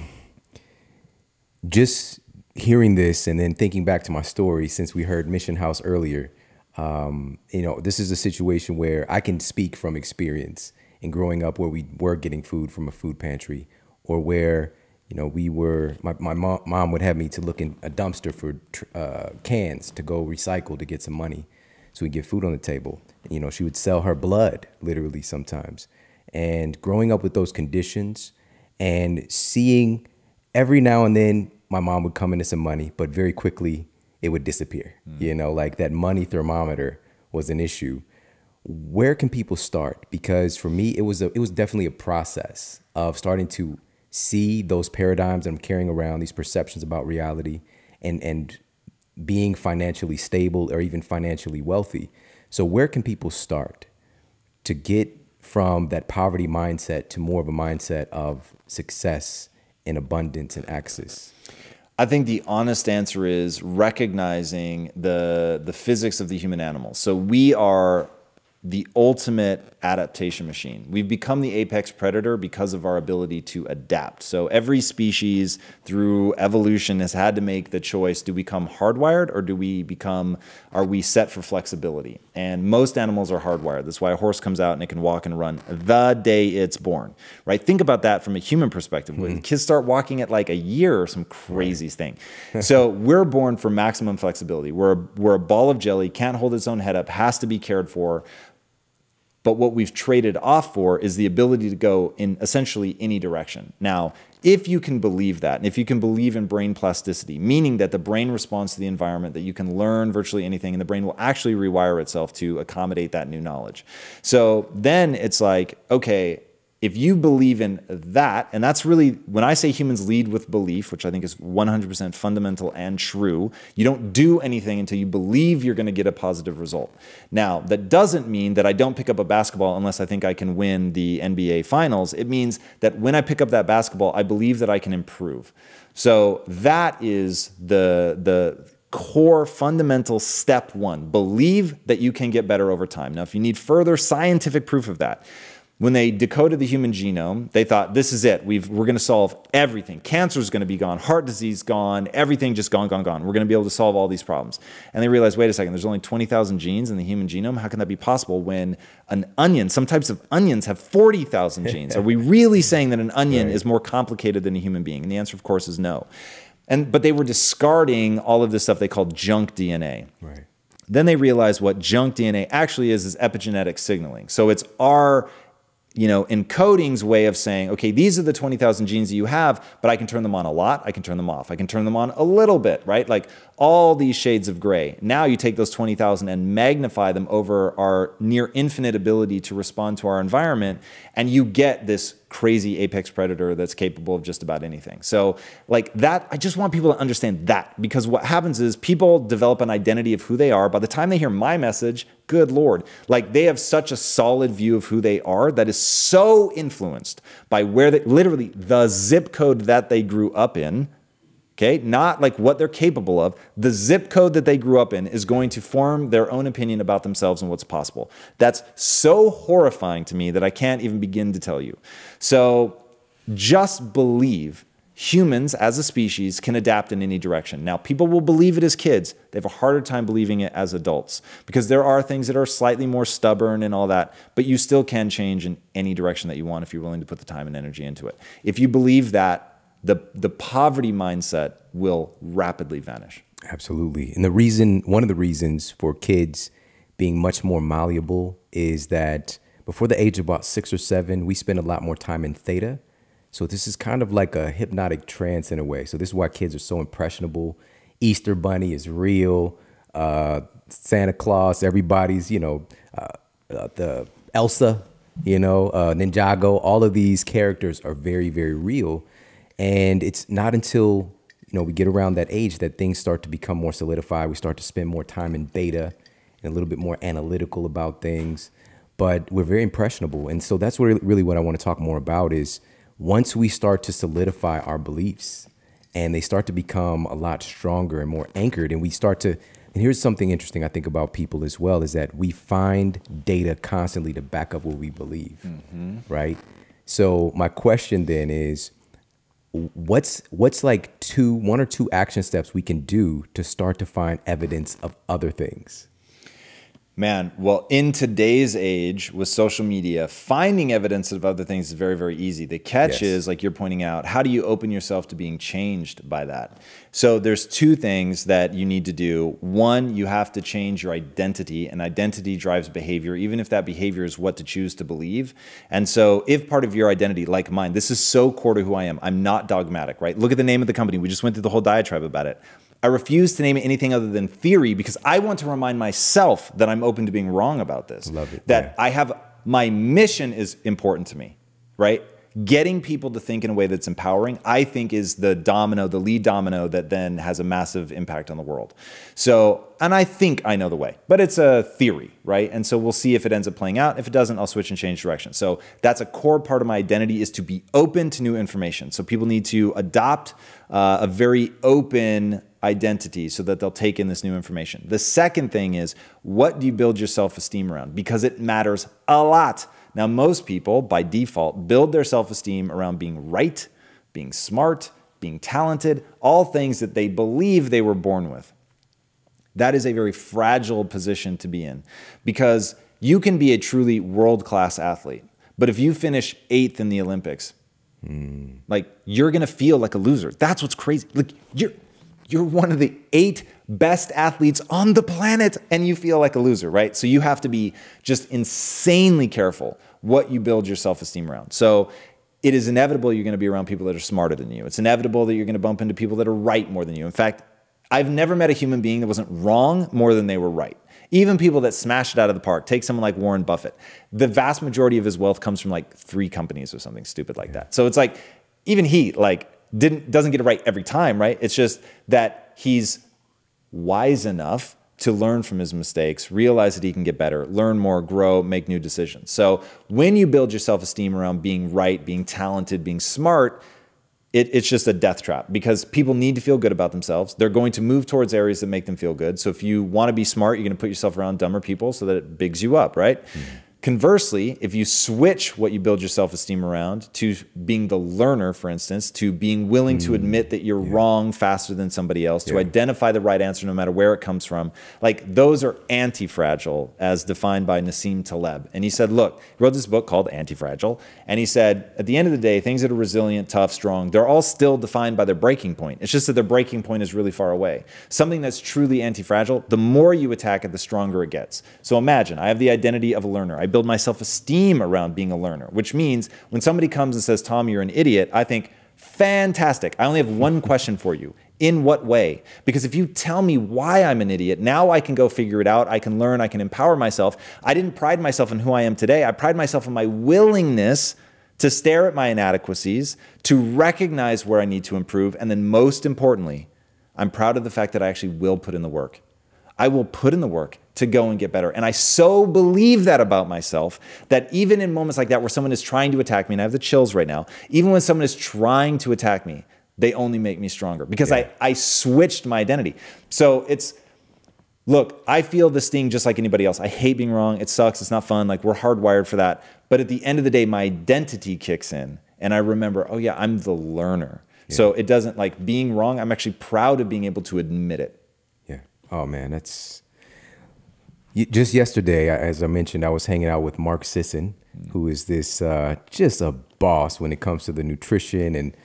Just hearing this and then thinking back to my story, since we heard Mission House earlier, this is a situation where I can speak from experience in growing up where we were getting food from a food pantry, or where my mom would have me to look in a dumpster for cans to go recycle to get some money so we get food on the table. She would sell her blood literally sometimes. And growing up with those conditions and seeing every now and then my mom would come into some money, but very quickly it would disappear. Like that money thermometer was an issue. Where can people start? Because for me, it was definitely a process of starting to see those paradigms that I'm carrying around, these perceptions about reality, and being financially stable or even financially wealthy. So where can people start to get from that poverty mindset to more of a mindset of success and abundance and access? I think the honest answer is recognizing the physics of the human animal. So we are the ultimate adaptation machine. We've become the apex predator because of our ability to adapt. So every species through evolution has had to make the choice, do we become hardwired or are we set for flexibility? And most animals are hardwired. That's why a horse comes out and it can walk and run the day it's born, right? Think about that from a human perspective. When kids start walking at like a year or some crazy thing. So we're born for maximum flexibility. We're a ball of jelly, can't hold its own head up, has to be cared for. But what we've traded off for is the ability to go in essentially any direction. Now, if you can believe that, and if you can believe in brain plasticity, meaning that the brain responds to the environment, that you can learn virtually anything, and the brain will actually rewire itself to accommodate that new knowledge. So then it's like, okay, if you believe in that, and that's really, when I say humans lead with belief, which I think is 100% fundamental and true, you don't do anything until you believe you're going to get a positive result. Now, that doesn't mean that I don't pick up a basketball unless I think I can win the NBA finals. It means that when I pick up that basketball, I believe that I can improve. So that is the core fundamental step one. Believe that you can get better over time. Now, if you need further scientific proof of that, when they decoded the human genome, they thought, this is it. We're going to solve everything. Cancer is going to be gone. Heart disease gone. Everything just gone, gone, gone. We're going to be able to solve all these problems. And they realized, wait a second, there's only 20,000 genes in the human genome. How can that be possible when an onion, some types of onions have 40,000 genes? Are we really saying that an onion is more complicated than a human being? And the answer, of course, is no. But they were discarding all of this stuff they called junk DNA. Right. Then they realized what junk DNA actually is epigenetic signaling. So it's our encoding's way of saying, okay, these are the 20,000 genes that you have, but I can turn them on a lot, I can turn them off, I can turn them on a little bit, right? Like all these shades of gray. Now you take those 20,000 and magnify them over our near infinite ability to respond to our environment, and you get this crazy apex predator that's capable of just about anything. So like that, I just want people to understand that, because what happens is people develop an identity of who they are. By the time they hear my message, good Lord, like they have such a solid view of who they are that is so influenced by where they, literally the zip code that they grew up in. Okay, not like what they're capable of. The zip code that they grew up in is going to form their own opinion about themselves and what's possible. That's so horrifying to me that I can't even begin to tell you. So just believe humans as a species can adapt in any direction. Now, people will believe it as kids. They have a harder time believing it as adults because there are things that are slightly more stubborn and all that, but you still can change in any direction that you want if you're willing to put the time and energy into it. If you believe that, the poverty mindset will rapidly vanish. Absolutely. And one of the reasons for kids being much more malleable is that before the age of about 6 or 7, we spend a lot more time in theta. So this is kind of like a hypnotic trance in a way. So this is why kids are so impressionable. Easter Bunny is real. Santa Claus, everybody's, the Elsa, Ninjago, all of these characters are very, very real. And it's not until, we get around that age that things start to become more solidified. We start to spend more time in beta and a little bit more analytical about things. But we're very impressionable. And so that's really what I want to talk more about is once we start to solidify our beliefs and they start to become a lot stronger and more anchored, and we start to, and here's something interesting I think about people as well, is that we find data constantly to back up what we believe, right? So my question then is, what's like one or two action steps we can do to start to find evidence of other things? Man, well, in today's age with social media, finding evidence of other things is very, very easy. The catch is, like you're pointing out, how do you open yourself to being changed by that? So there's two things that you need to do. One, you have to change your identity, and identity drives behavior, even if that behavior is what to choose to believe. And so if part of your identity, like mine, this is so core to who I am. I'm not dogmatic, right? Look at the name of the company. We just went through the whole diatribe about it. I refuse to name it anything other than theory because I want to remind myself that I'm open to being wrong about this. Love it. That I have, my mission is important to me, right? getting people to think in a way that's empowering, I think is the lead domino that then has a massive impact on the world. So, and I think I know the way, but it's a theory, right? And so we'll see if it ends up playing out. If it doesn't, I'll switch and change direction. So that's a core part of my identity, is to be open to new information. So people need to adopt a very open identity so that they'll take in this new information. The second thing is, what do you build your self-esteem around? Because it matters a lot. Now, most people, by default, build their self-esteem around being right, being smart, being talented, all things that they believe they were born with. That is a very fragile position to be in, because you can be a truly world-class athlete, but if you finish 8th in the Olympics, like, you're going to feel like a loser. That's what's crazy. Like, you're one of the 8 best athletes on the planet and you feel like a loser, right? So you have to be just insanely careful what you build your self-esteem around. So it is inevitable you're going to be around people that are smarter than you. It's inevitable that you're going to bump into people that are right more than you. In fact, I've never met a human being that wasn't wrong more than they were right. Even people that smashed it out of the park. Take someone like Warren Buffett. The vast majority of his wealth comes from like 3 companies or something stupid like that. So it's like, even he doesn't get it right every time, right? It's just that he's wise enough to learn from his mistakes, realize that he can get better, learn more, grow, make new decisions. So when you build your self-esteem around being right, being talented, being smart, it's just a death trap, because people need to feel good about themselves. They're going to move towards areas that make them feel good. So if you want to be smart, you're going to put yourself around dumber people so that it bigs you up, right? Conversely, if you switch what you build your self-esteem around to being the learner, for instance, to being willing to admit that you're wrong faster than somebody else, to identify the right answer no matter where it comes from, like, those are anti-fragile as defined by Nassim Taleb. And he said, look, he wrote this book called Anti-Fragile, and he said, at the end of the day, things that are resilient, tough, strong, they're all still defined by their breaking point. It's just that their breaking point is really far away. Something that's truly anti-fragile, the more you attack it, the stronger it gets. So imagine, I have the identity of a learner. I build my self-esteem around being a learner, which means when somebody comes and says, Tom, you're an idiot, I think, fantastic. I only have one question for you. In what way? Because if you tell me why I'm an idiot, now I can go figure it out. I can learn. I can empower myself. I didn't pride myself in who I am today. I pride myself in my willingness to stare at my inadequacies, to recognize where I need to improve. And then most importantly, I'm proud of the fact that I actually will put in the work. I will put in the work to go and get better. And I so believe that about myself that even in moments like that where someone is trying to attack me, and I have the chills right now, even when someone is trying to attack me, they only make me stronger, because I switched my identity. So it's, look, I feel this thing just like anybody else. I hate being wrong. It sucks. It's not fun. Like, we're hardwired for that. But at the end of the day, my identity kicks in and I remember, oh yeah, I'm the learner. So it doesn't, like, being wrong, I'm actually proud of being able to admit it. Oh man, that's just yesterday, as I mentioned, I was hanging out with Mark Sisson, who is this just a boss when it comes to the nutrition and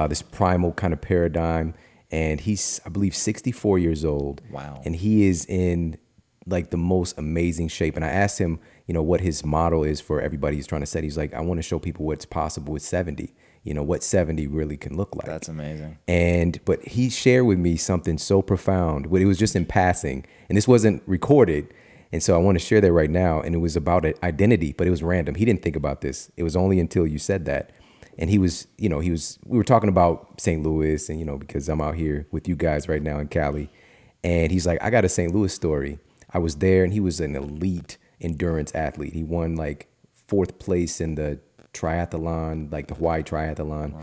this primal kind of paradigm. And he's, I believe, 64 years old. Wow. And he is in like the most amazing shape. And I asked him, you know, what his model is for everybody he's trying to set. He's like, I want to show people what's possible with 70. You know, what 70 really can look like. That's amazing. But he shared with me something so profound. It was just in passing, and this wasn't recorded. And so I want to share that right now. And it was about identity, but it was random. He didn't think about this. It was only until you said that. And he was, you know, we were talking about St. Louis, and, you know, because I'm out here with you guys right now in Cali. And he's like, I got a St. Louis story. I was there, and he was an elite endurance athlete. He won like 4th place in the triathlon, like the Hawaii triathlon. Wow.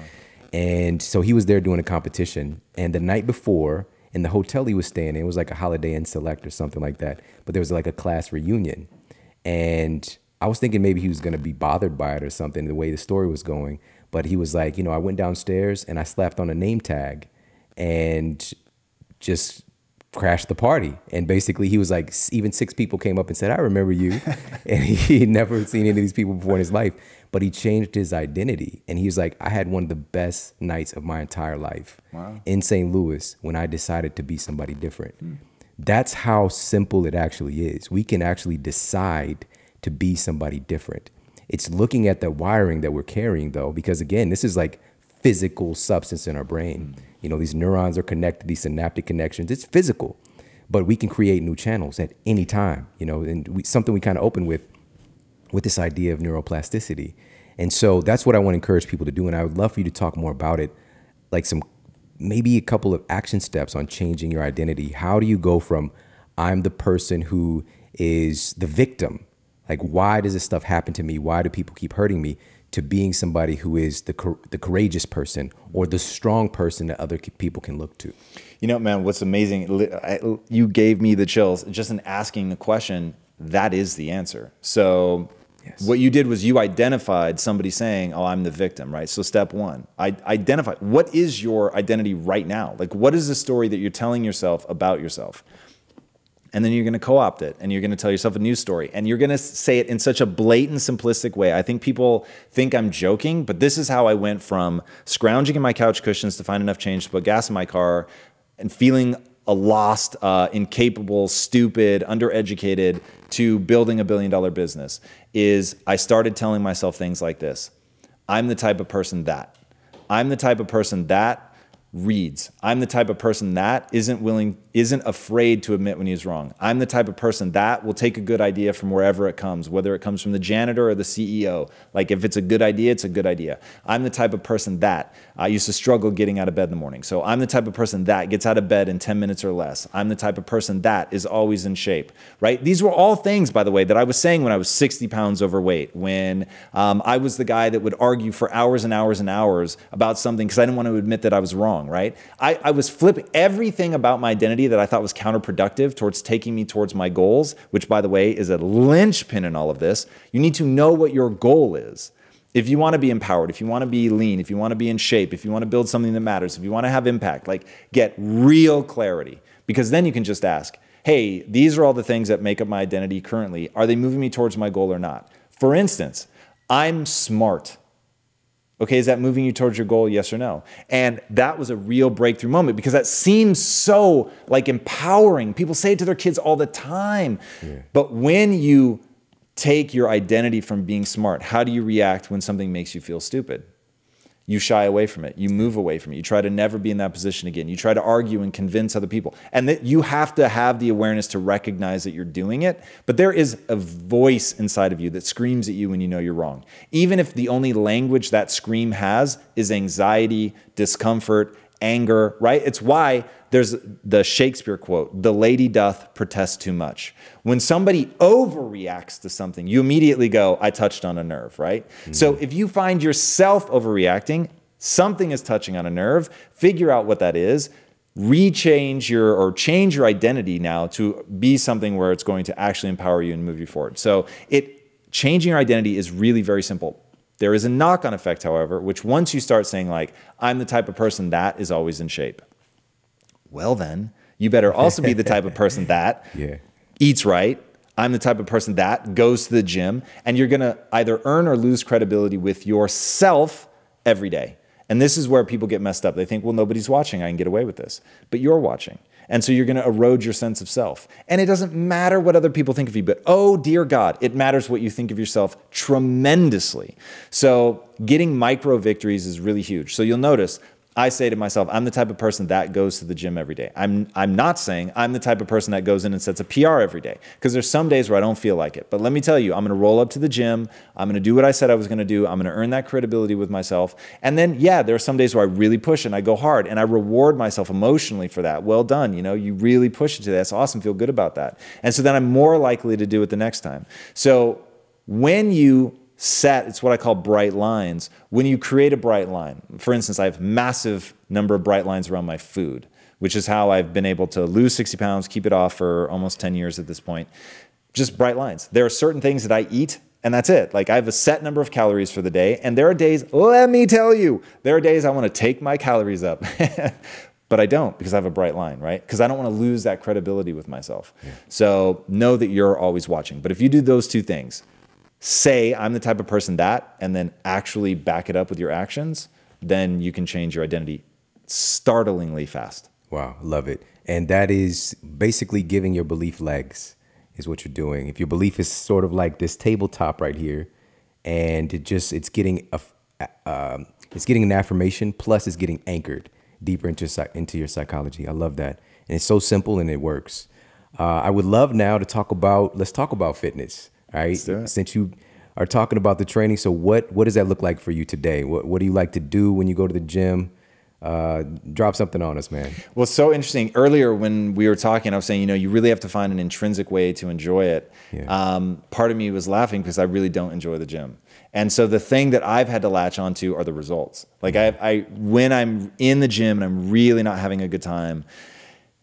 And so he was there doing a competition. And the night before, in the hotel he was staying in, it was like a Holiday Inn Select or something like that. But there was like a class reunion. And I was thinking maybe he was going to be bothered by it or something, the way the story was going. But he was like, you know, I went downstairs and I slapped on a name tag and just crashed the party. And basically he was like, even 6 people came up and said, I remember you. And he had never seen any of these people before in his life. But he changed his identity. And he was like, I had one of the best nights of my entire life in St. Louis when I decided to be somebody different. That's how simple it actually is. We can actually decide to be somebody different. It's looking at the wiring that we're carrying, though, because, again, this is like physical substance in our brain. You know, these neurons are connected, these synaptic connections. It's physical. But we can create new channels at any time, you know, and something we kind of open with this idea of neuroplasticity. And so that's what I want to encourage people to do. And I would love for you to talk more about it, like maybe a couple of action steps on changing your identity. How do you go from I'm the person who is the victim, like why does this stuff happen to me? Why do people keep hurting me? To being somebody who is the courageous person or the strong person that other people can look to. You know, man, what's amazing, you gave me the chills just in asking the question. That is the answer. So yes. What you did was you identified somebody saying, oh, I'm the victim, right? So step one, identify what is your identity right now? Like, what is the story that you're telling yourself about yourself? And then you're going to co-opt it and you're going to tell yourself a new story and you're going to say it in such a blatant, simplistic way. I think people think I'm joking, but this is how I went from scrounging in my couch cushions to find enough change to put gas in my car and feeling a lost, incapable, stupid, undereducated to building $1 billion business. Is I started telling myself things like this. I'm the type of person that. I'm the type of person that reads. I'm the type of person that isn't afraid to admit when he's wrong. I'm the type of person that will take a good idea from wherever it comes, whether it comes from the janitor or the CEO. Like if it's a good idea, it's a good idea. I'm the type of person that I used to struggle getting out of bed in the morning. So I'm the type of person that gets out of bed in 10 minutes or less. I'm the type of person that is always in shape, right? These were all things, by the way, that I was saying when I was 60 pounds overweight, when I was the guy that would argue for hours and hours and hours about something because I didn't want to admit that I was wrong, right? I was flipping everything about my identity that I thought was counterproductive towards taking me towards my goals, which, by the way, is a linchpin in all of this. You need to know what your goal is. If you want to be empowered, if you want to be lean, if you want to be in shape, if you want to build something that matters, if you want to have impact, like get real clarity, because then you can just ask, hey, these are all the things that make up my identity currently. Are they moving me towards my goal or not? For instance, I'm smart. Okay, is that moving you towards your goal, yes or no? And that was a real breakthrough moment because that seems so like empowering. People say it to their kids all the time. Yeah. But when you take your identity from being smart, how do you react when something makes you feel stupid? You shy away from it. You move away from it. You try to never be in that position again. You try to argue and convince other people. And that you have to have the awareness to recognize that you're doing it. But there is a voice inside of you that screams at you when you know you're wrong. Even if the only language that scream has is anxiety, discomfort, anger, right? It's why there's the Shakespeare quote, the lady doth protest too much. When somebody overreacts to something, you immediately go, I touched on a nerve, right? Mm-hmm. So if you find yourself overreacting, something is touching on a nerve, figure out what that is, change your identity now to be something where it's going to actually empower you and move you forward. So changing your identity is really very simple. There is a knock-on effect, however, which once you start saying like, I'm the type of person that is always in shape. Well then, you better also be the type of person that eats right. I'm the type of person that goes to the gym, and you're gonna either earn or lose credibility with yourself every day. And this is where people get messed up. They think, well, nobody's watching, I can get away with this. But you're watching. And so you're going to erode your sense of self. And it doesn't matter what other people think of you, but oh dear God, it matters what you think of yourself tremendously. So getting micro victories is really huge. So you'll notice I say to myself, I'm the type of person that goes to the gym every day. I'm not saying I'm the type of person that goes in and sets a PR every day, because there's some days where I don't feel like it. But let me tell you, I'm going to roll up to the gym. I'm going to do what I said I was going to do. I'm going to earn that credibility with myself. And then, yeah, there are some days where I really push and I go hard and I reward myself emotionally for that. Well done. You know, you really push it today. That's awesome. Feel good about that. And so then I'm more likely to do it the next time. So when you it's what I call bright lines. When you create a bright line, for instance, I have massive number of bright lines around my food, which is how I've been able to lose 60 pounds, keep it off for almost 10 years at this point. Just bright lines. There are certain things that I eat, and that's it. Like I have a set number of calories for the day, and there are days, let me tell you, there are days I want to take my calories up. But I don't, because I have a bright line, right? Because I don't want to lose that credibility with myself. Yeah. So know that you're always watching. But if you do those two things, say I'm the type of person that, and then actually back it up with your actions, then you can change your identity startlingly fast. Wow, love it. And that is basically giving your belief legs is what you're doing. If your belief is sort of like this tabletop right here, and it's getting an affirmation, plus it's getting anchored deeper into your psychology. I love that. And it's so simple and it works. I would love now to let's talk about fitness. All right. Since you are talking about the training. So what does that look like for you today? What do you like to do when you go to the gym? Drop something on us, man. Well, it's so interesting. Earlier when we were talking, I was saying, you really have to find an intrinsic way to enjoy it. Yeah. Part of me was laughing because I really don't enjoy the gym. And so the thing that I've had to latch onto are the results. Like when I'm in the gym and I'm really not having a good time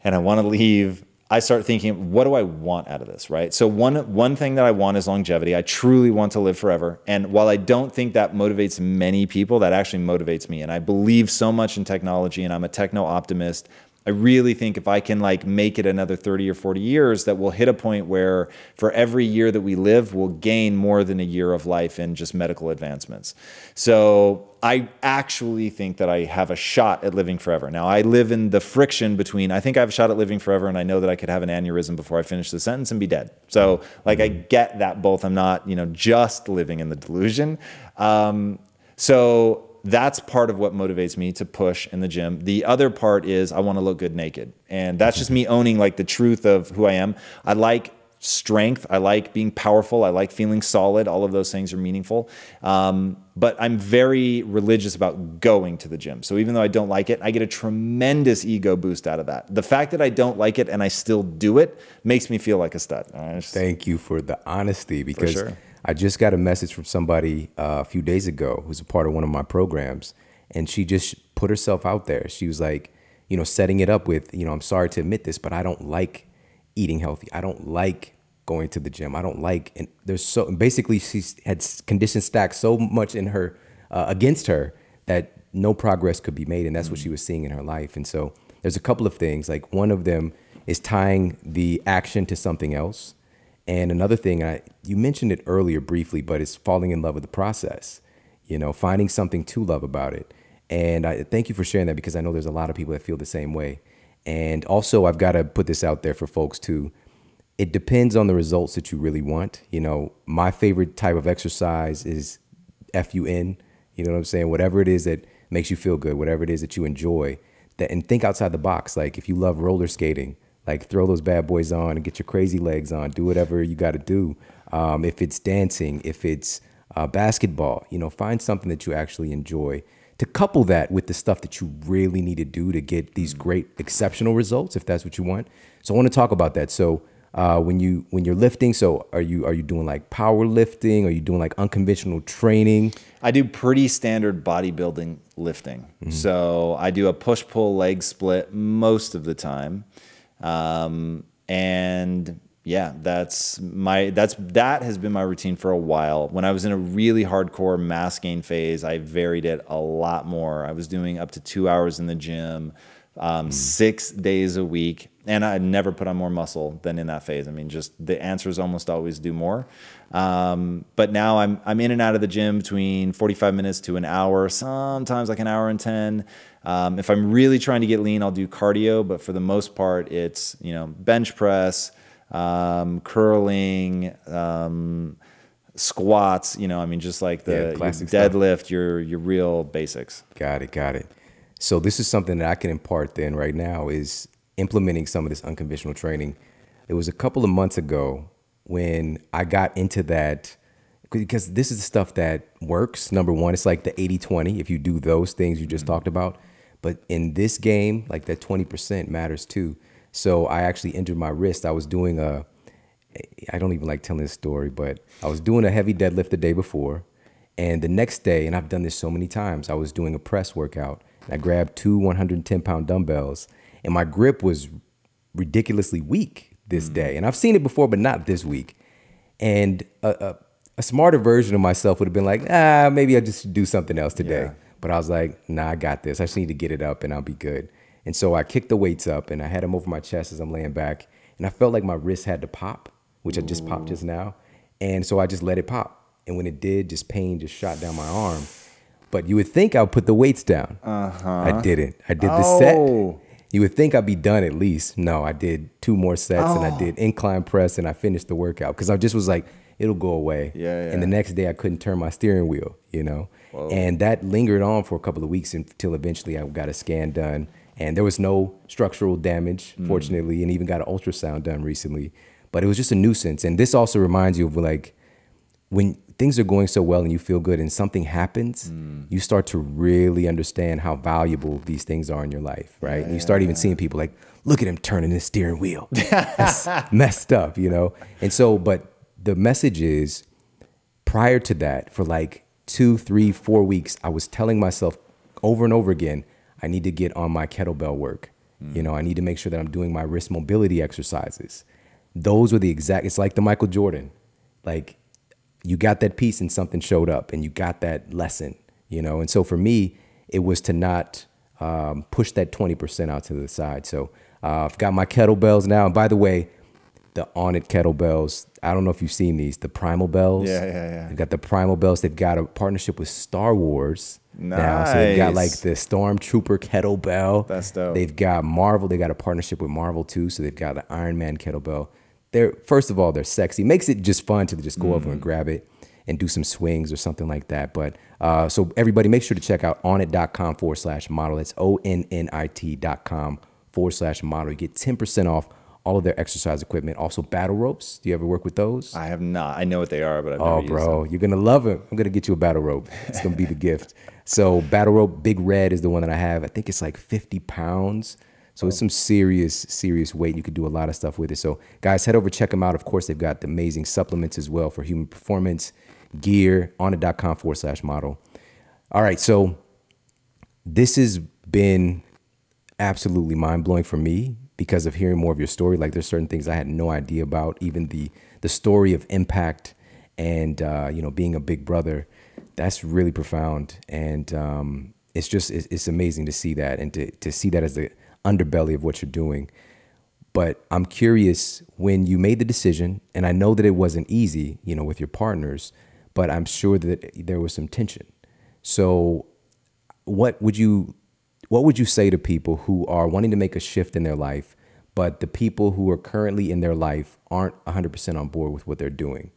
and I want to leave, I start thinking, what do I want out of this, right? So one thing that I want is longevity. I truly want to live forever. And while I don't think that motivates many people, that actually motivates me. And I believe so much in technology, and I'm a techno optimist. I really think if I can like make it another 30 or 40 years, that we'll hit a point where for every year that we live, we'll gain more than a year of life in just medical advancements. So I actually think that I have a shot at living forever. Now I live in the friction between, I think I have a shot at living forever, and I know that I could have an aneurysm before I finish the sentence and be dead. So like I get that both. I'm not, just living in the delusion. So that's part of what motivates me to push in the gym. The other part is I want to look good naked. And that's just me owning like the truth of who I am. I like strength. I like being powerful. I like feeling solid. All of those things are meaningful. But I'm very religious about going to the gym. So even though I don't like it, I get a tremendous ego boost out of that. The fact that I don't like it and I still do it makes me feel like a stud. Thank you for the honesty, because I just got a message from somebody a few days ago who's a part of one of my programs, and she just put herself out there. She was like, setting it up with, I'm sorry to admit this, but I don't like eating healthy. I don't like going to the gym. I don't like, and basically she had conditions stacked so much in her, against her, that no progress could be made. And that's what she was seeing in her life. And so there's a couple of things, like one of them is tying the action to something else. And another thing, you mentioned it earlier briefly, but it's falling in love with the process, finding something to love about it. And I thank you for sharing that, because I know there's a lot of people that feel the same way. And also, I've got to put this out there for folks too. It depends on the results that you really want. My favorite type of exercise is FUN, you know what I'm saying? Whatever it is that makes you feel good, whatever it is that you enjoy, and think outside the box. Like if you love roller skating, like throw those bad boys on and get your crazy legs on, do whatever you got to do. If it's dancing, if it's basketball, find something that you actually enjoy, to couple that with the stuff that you really need to do to get these great, exceptional results, if that's what you want. So I want to talk about that. So when you're lifting, so are you doing like power lifting? Are you doing like unconventional training? I do pretty standard bodybuilding lifting. Mm-hmm. So I do a push-pull leg split most of the time. And yeah, that has been my routine for a while. When I was in a really hardcore mass gain phase, I varied it a lot more. I was doing up to 2 hours in the gym, 6 days a week, and I never put on more muscle than in that phase. I mean, just the answer is almost always do more. But now I'm in and out of the gym between 45 minutes to an hour, sometimes like an hour and 10. If I'm really trying to get lean, I'll do cardio, but for the most part, it's, bench press, curling, squats, just like the deadlift, your real basics. Got it. So this is something that I can impart then right now, is implementing some of this unconventional training. It was a couple of months ago when I got into that, because this is the stuff that works. Number one, it's like the 80-20. If you do those things you just talked about, but in this game, like that 20% matters too. So I actually injured my wrist. I was doing I don't even like telling this story, but I was doing a heavy deadlift the day before. And the next day, and I've done this so many times, I was doing a press workout. And I grabbed two 110-pound dumbbells, and my grip was ridiculously weak this day. And I've seen it before, but not this week. And a smarter version of myself would have been like, maybe I just do something else today. Yeah. But I was like, nah, I got this. I just need to get it up and I'll be good. And so I kicked the weights up and I had them over my chest as I'm laying back. And I felt like my wrist had to pop, which I just popped just now. And so I just let it pop. And when it did, pain just shot down my arm. But you would think I would put the weights down. I didn't. I did the set. You would think I'd be done at least. No, I did 2 more sets and I did incline press and I finished the workout because I just was like, it'll go away. Yeah. And the next day I couldn't turn my steering wheel, Whoa. And that lingered on for a couple of weeks until eventually I got a scan done. And there was no structural damage, fortunately, and even got an ultrasound done recently. But it was just a nuisance. And this also reminds you of like, when things are going so well and you feel good and something happens, you start to really understand how valuable these things are in your life, right? And you start even seeing people like, look at him turning his steering wheel. That's messed up, you know? And so, but the message is, prior to that, for like 2, 3, 4 weeks, I was telling myself over and over again, I need to get on my kettlebell work. You know, I need to make sure that I'm doing my wrist mobility exercises. Those were the exact, it's like the Michael Jordan. Like, you got that piece and something showed up and you got that lesson, you know? And so for me, it was to not push that 20% out to the side. So I've got my kettlebells now. And by the way, the On It kettlebells, I don't know if you've seen these, the Primal Bells. Yeah. They've got the Primal Bells. They've got a partnership with Star Wars now. So they've got like the Stormtrooper kettlebell. That's dope. They've got Marvel. They got a partnership with Marvel too. So they've got the Iron Man kettlebell. First of all, they're sexy. Makes it just fun to just go over and grab it and do some swings or something like that. But so everybody, make sure to check out onit.com/model. That's ONNIT.com/model. You get 10% off all of their exercise equipment. Also battle ropes. Do you ever work with those? I have not. I know what they are, but I've never used them. You're gonna love them. I'm gonna get you a battle rope. It's gonna be the gift. So battle rope, Big Red is the one that I have. I think it's like 50 pounds. So it's some serious weight. You could do a lot of stuff with it. So guys, head over, check them out. Of course, they've got the amazing supplements as well for human performance, gear, onit.com/model. All right, so this has been absolutely mind-blowing for me because of hearing more of your story. Like, there's certain things I had no idea about, even the story of impact and, you know, being a big brother. That's really profound. And it's amazing to see that and to see that as the underbelly of what you're doing. But I'm curious, when you made the decision, and I know that it wasn't easy, you know, with your partners, but I'm sure that there was some tension. So what would you say to people who are wanting to make a shift in their life, but the people who are currently in their life aren't 100% on board with what they're doing?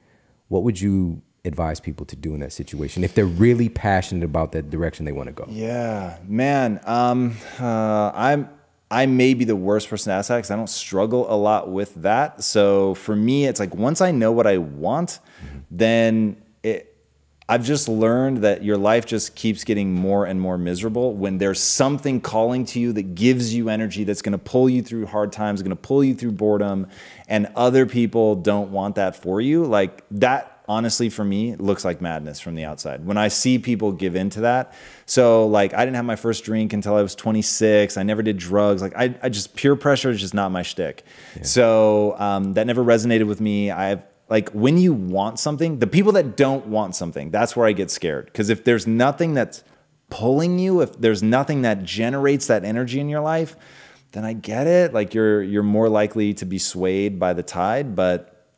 What would you advise people to do in that situation if they're really passionate about that direction they want to go? Yeah, man. I may be the worst person to ask that because I don't struggle a lot with that. So for me, it's like, once I know what I want, then I've just learned that your life just keeps getting more and more miserable when there's something calling to you that gives you energy, that's going to pull you through hard times, going to pull you through boredom, and other people don't want that for you. Like, that, honestly, for me, looks like madness from the outside when I see people give into that. So like, I didn't have my first drink until I was 26. I never did drugs. Like, I just, peer pressure is just not my shtick. Yeah. So that never resonated with me. Like, when you want something, the people that don't want something, that's where I get scared. Because if there's nothing that's pulling you, if there's nothing that generates that energy in your life, then I get it. Like, you're more likely to be swayed by the tide. But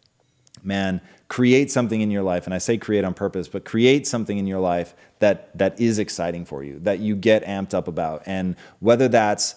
man, create something in your life. And I say create on purpose, but create something in your life that is exciting for you, that you get amped up about. And whether that's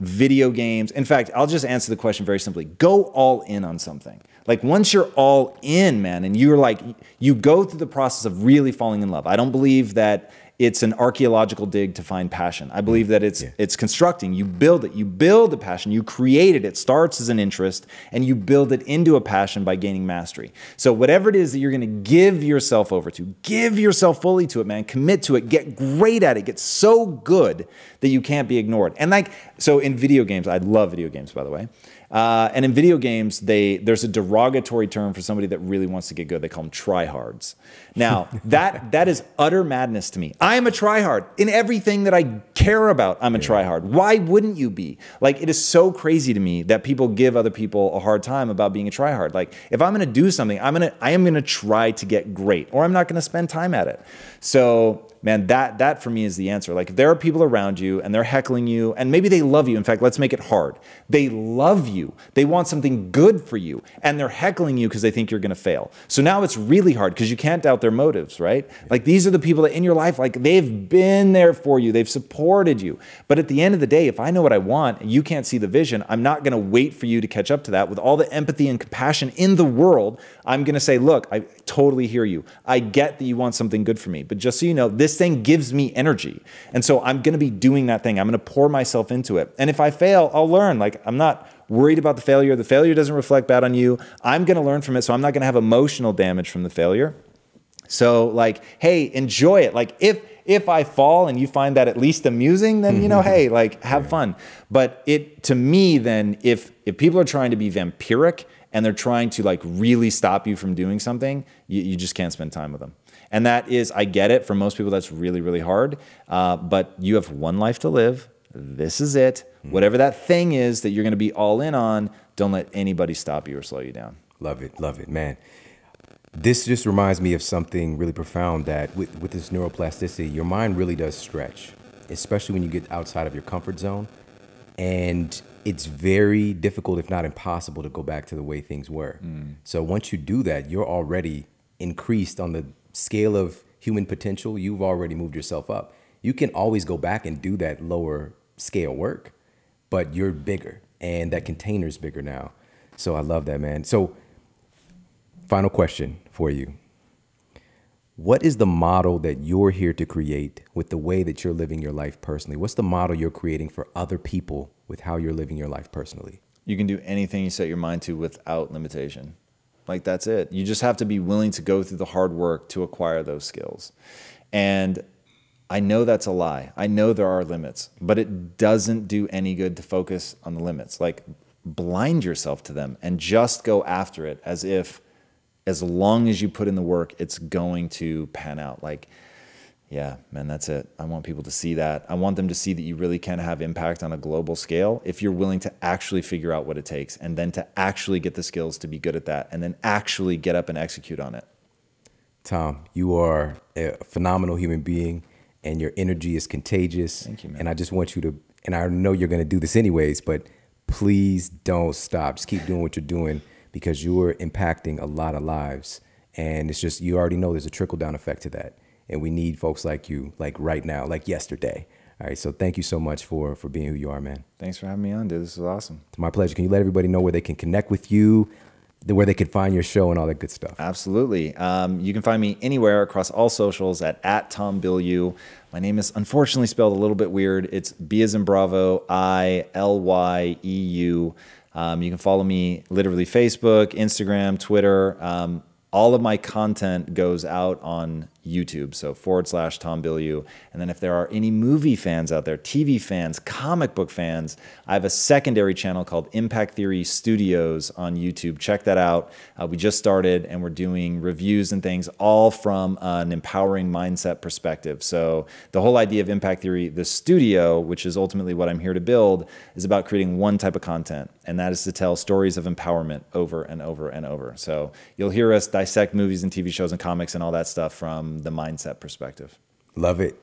video games. In fact, I'll just answer the question very simply. Go all in on something. Like, once you're all in, man, and you're like, you go through the process of really falling in love. I don't believe that it's an archaeological dig to find passion. I believe that it's constructing. You build it. You build a passion. You create it. It starts as an interest, and you build it into a passion by gaining mastery. So whatever it is that you're going to give yourself over to, give yourself fully to it, man. Commit to it. Get great at it. Get so good that you can't be ignored. And like, so in video games, I love video games, by the way. And in video games, there's a derogatory term for somebody that really wants to get good. They call them tryhards. Now, that is utter madness to me. I am a tryhard. In everything that I care about, I'm a tryhard. Why wouldn't you be? Like, it is so crazy to me that people give other people a hard time about being a tryhard. Like, if I'm going to do something, I am going to try to get great, or I'm not going to spend time at it. So, man, that for me is the answer. Like, if there are people around you and they're heckling you, and maybe they love you. In fact, let's make it hard. They love you. They want something good for you, and they're heckling you because they think you're going to fail. So now it's really hard because you can't doubt their motives, right? Like, these are the people that in your life, like, they've been there for you. They've supported you. But at the end of the day, if I know what I want and you can't see the vision, I'm not going to wait for you to catch up to that with all the empathy and compassion in the world. I'm going to say, look, I totally hear you. I get that you want something good for me, but just so you know, this thing gives me energy. And so I'm going to be doing that thing. I'm going to pour myself into it. And if I fail, I'll learn. Like, I'm not worried about the failure. The failure doesn't reflect bad on you. I'm going to learn from it. So I'm not going to have emotional damage from the failure. So like, hey, enjoy it. Like if I fall and you find that at least amusing, then, you know, hey, like have fun. But to me, then if people are trying to be vampiric and they're trying to like really stop you from doing something, you just can't spend time with them. And that is, I get it, for most people, that's really, really hard. But you have one life to live. This is it. Whatever that thing is that you're going to be all in on, don't let anybody stop you or slow you down. Love it, man. This just reminds me of something really profound, that with this neuroplasticity, your mind really does stretch, especially when you get outside of your comfort zone. And it's very difficult, if not impossible, to go back to the way things were. So once you do that, you're already increased on the scale of human potential. You've already moved yourself up. You can always go back and do that lower scale work, but you're bigger and that container's bigger now. So I love that, man. So final question for you. What is the model that you're here to create with the way that you're living your life personally? What's the model you're creating for other people with how you're living your life personally? You can do anything you set your mind to without limitation. Like, that's it. You just have to be willing to go through the hard work to acquire those skills. And I know that's a lie. I know there are limits, but it doesn't do any good to focus on the limits. Like, blind yourself to them and just go after it as if, as long as you put in the work, it's going to pan out. Like, yeah, man, that's it. I want people to see that. I want them to see that you really can have impact on a global scale if you're willing to actually figure out what it takes, and then to actually get the skills to be good at that, and then actually get up and execute on it. Tom, you are a phenomenal human being, and your energy is contagious. Thank you, man. And I just want you to, and I know you're going to do this anyways, but please don't stop. Just keep doing what you're doing, because you are impacting a lot of lives. And it's just, you already know there's a trickle-down effect to that. And we need folks like you, like right now, like yesterday. All right, so thank you so much for being who you are, man. Thanks for having me on, dude. This is awesome. It's my pleasure. Can you let everybody know where they can connect with you, where they can find your show and all that good stuff? Absolutely. You can find me anywhere across all socials at Tom Bilyeu. My name is unfortunately spelled a little bit weird. It's B as in Bravo, Ilyeu. You can follow me literally Facebook, Instagram, Twitter. All of my content goes out on YouTube, so /Tom Bilyeu. And then if there are any movie fans out there, TV fans, comic book fans, I have a secondary channel called Impact Theory Studios on YouTube. Check that out. We just started, and we're doing reviews and things, all from an empowering mindset perspective. So the whole idea of Impact Theory, the studio, which is ultimately what I'm here to build, is about creating one type of content, and that is to tell stories of empowerment over and over and over. So you'll hear us dissect movies and TV shows and comics and all that stuff from the mindset perspective. Love it.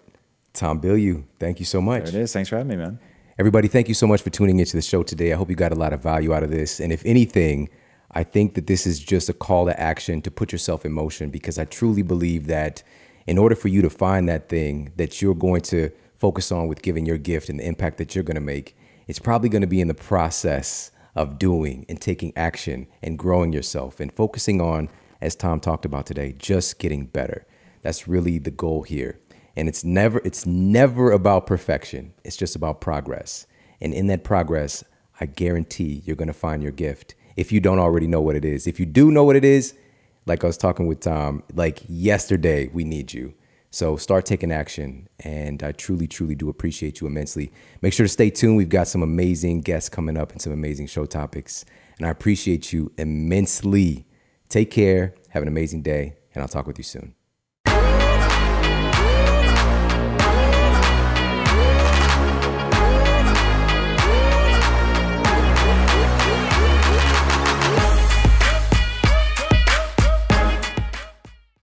Tom Bilyeu, thank you so much. There it is. Thanks for having me, man. Everybody, thank you so much for tuning into the show today. I hope you got a lot of value out of this. And if anything, I think that this is just a call to action to put yourself in motion, because I truly believe that in order for you to find that thing that you're going to focus on with giving your gift and the impact that you're going to make, it's probably going to be in the process of doing and taking action and growing yourself and focusing on, as Tom talked about today, just getting better. That's really the goal here. And it's never about perfection. It's just about progress. And in that progress, I guarantee you're going to find your gift. If you don't already know what it is. If you do know what it is, like I was talking with Tom, like yesterday, we need you. So start taking action. And I truly, truly do appreciate you immensely. Make sure to stay tuned. We've got some amazing guests coming up and some amazing show topics. And I appreciate you immensely. Take care. Have an amazing day. And I'll talk with you soon.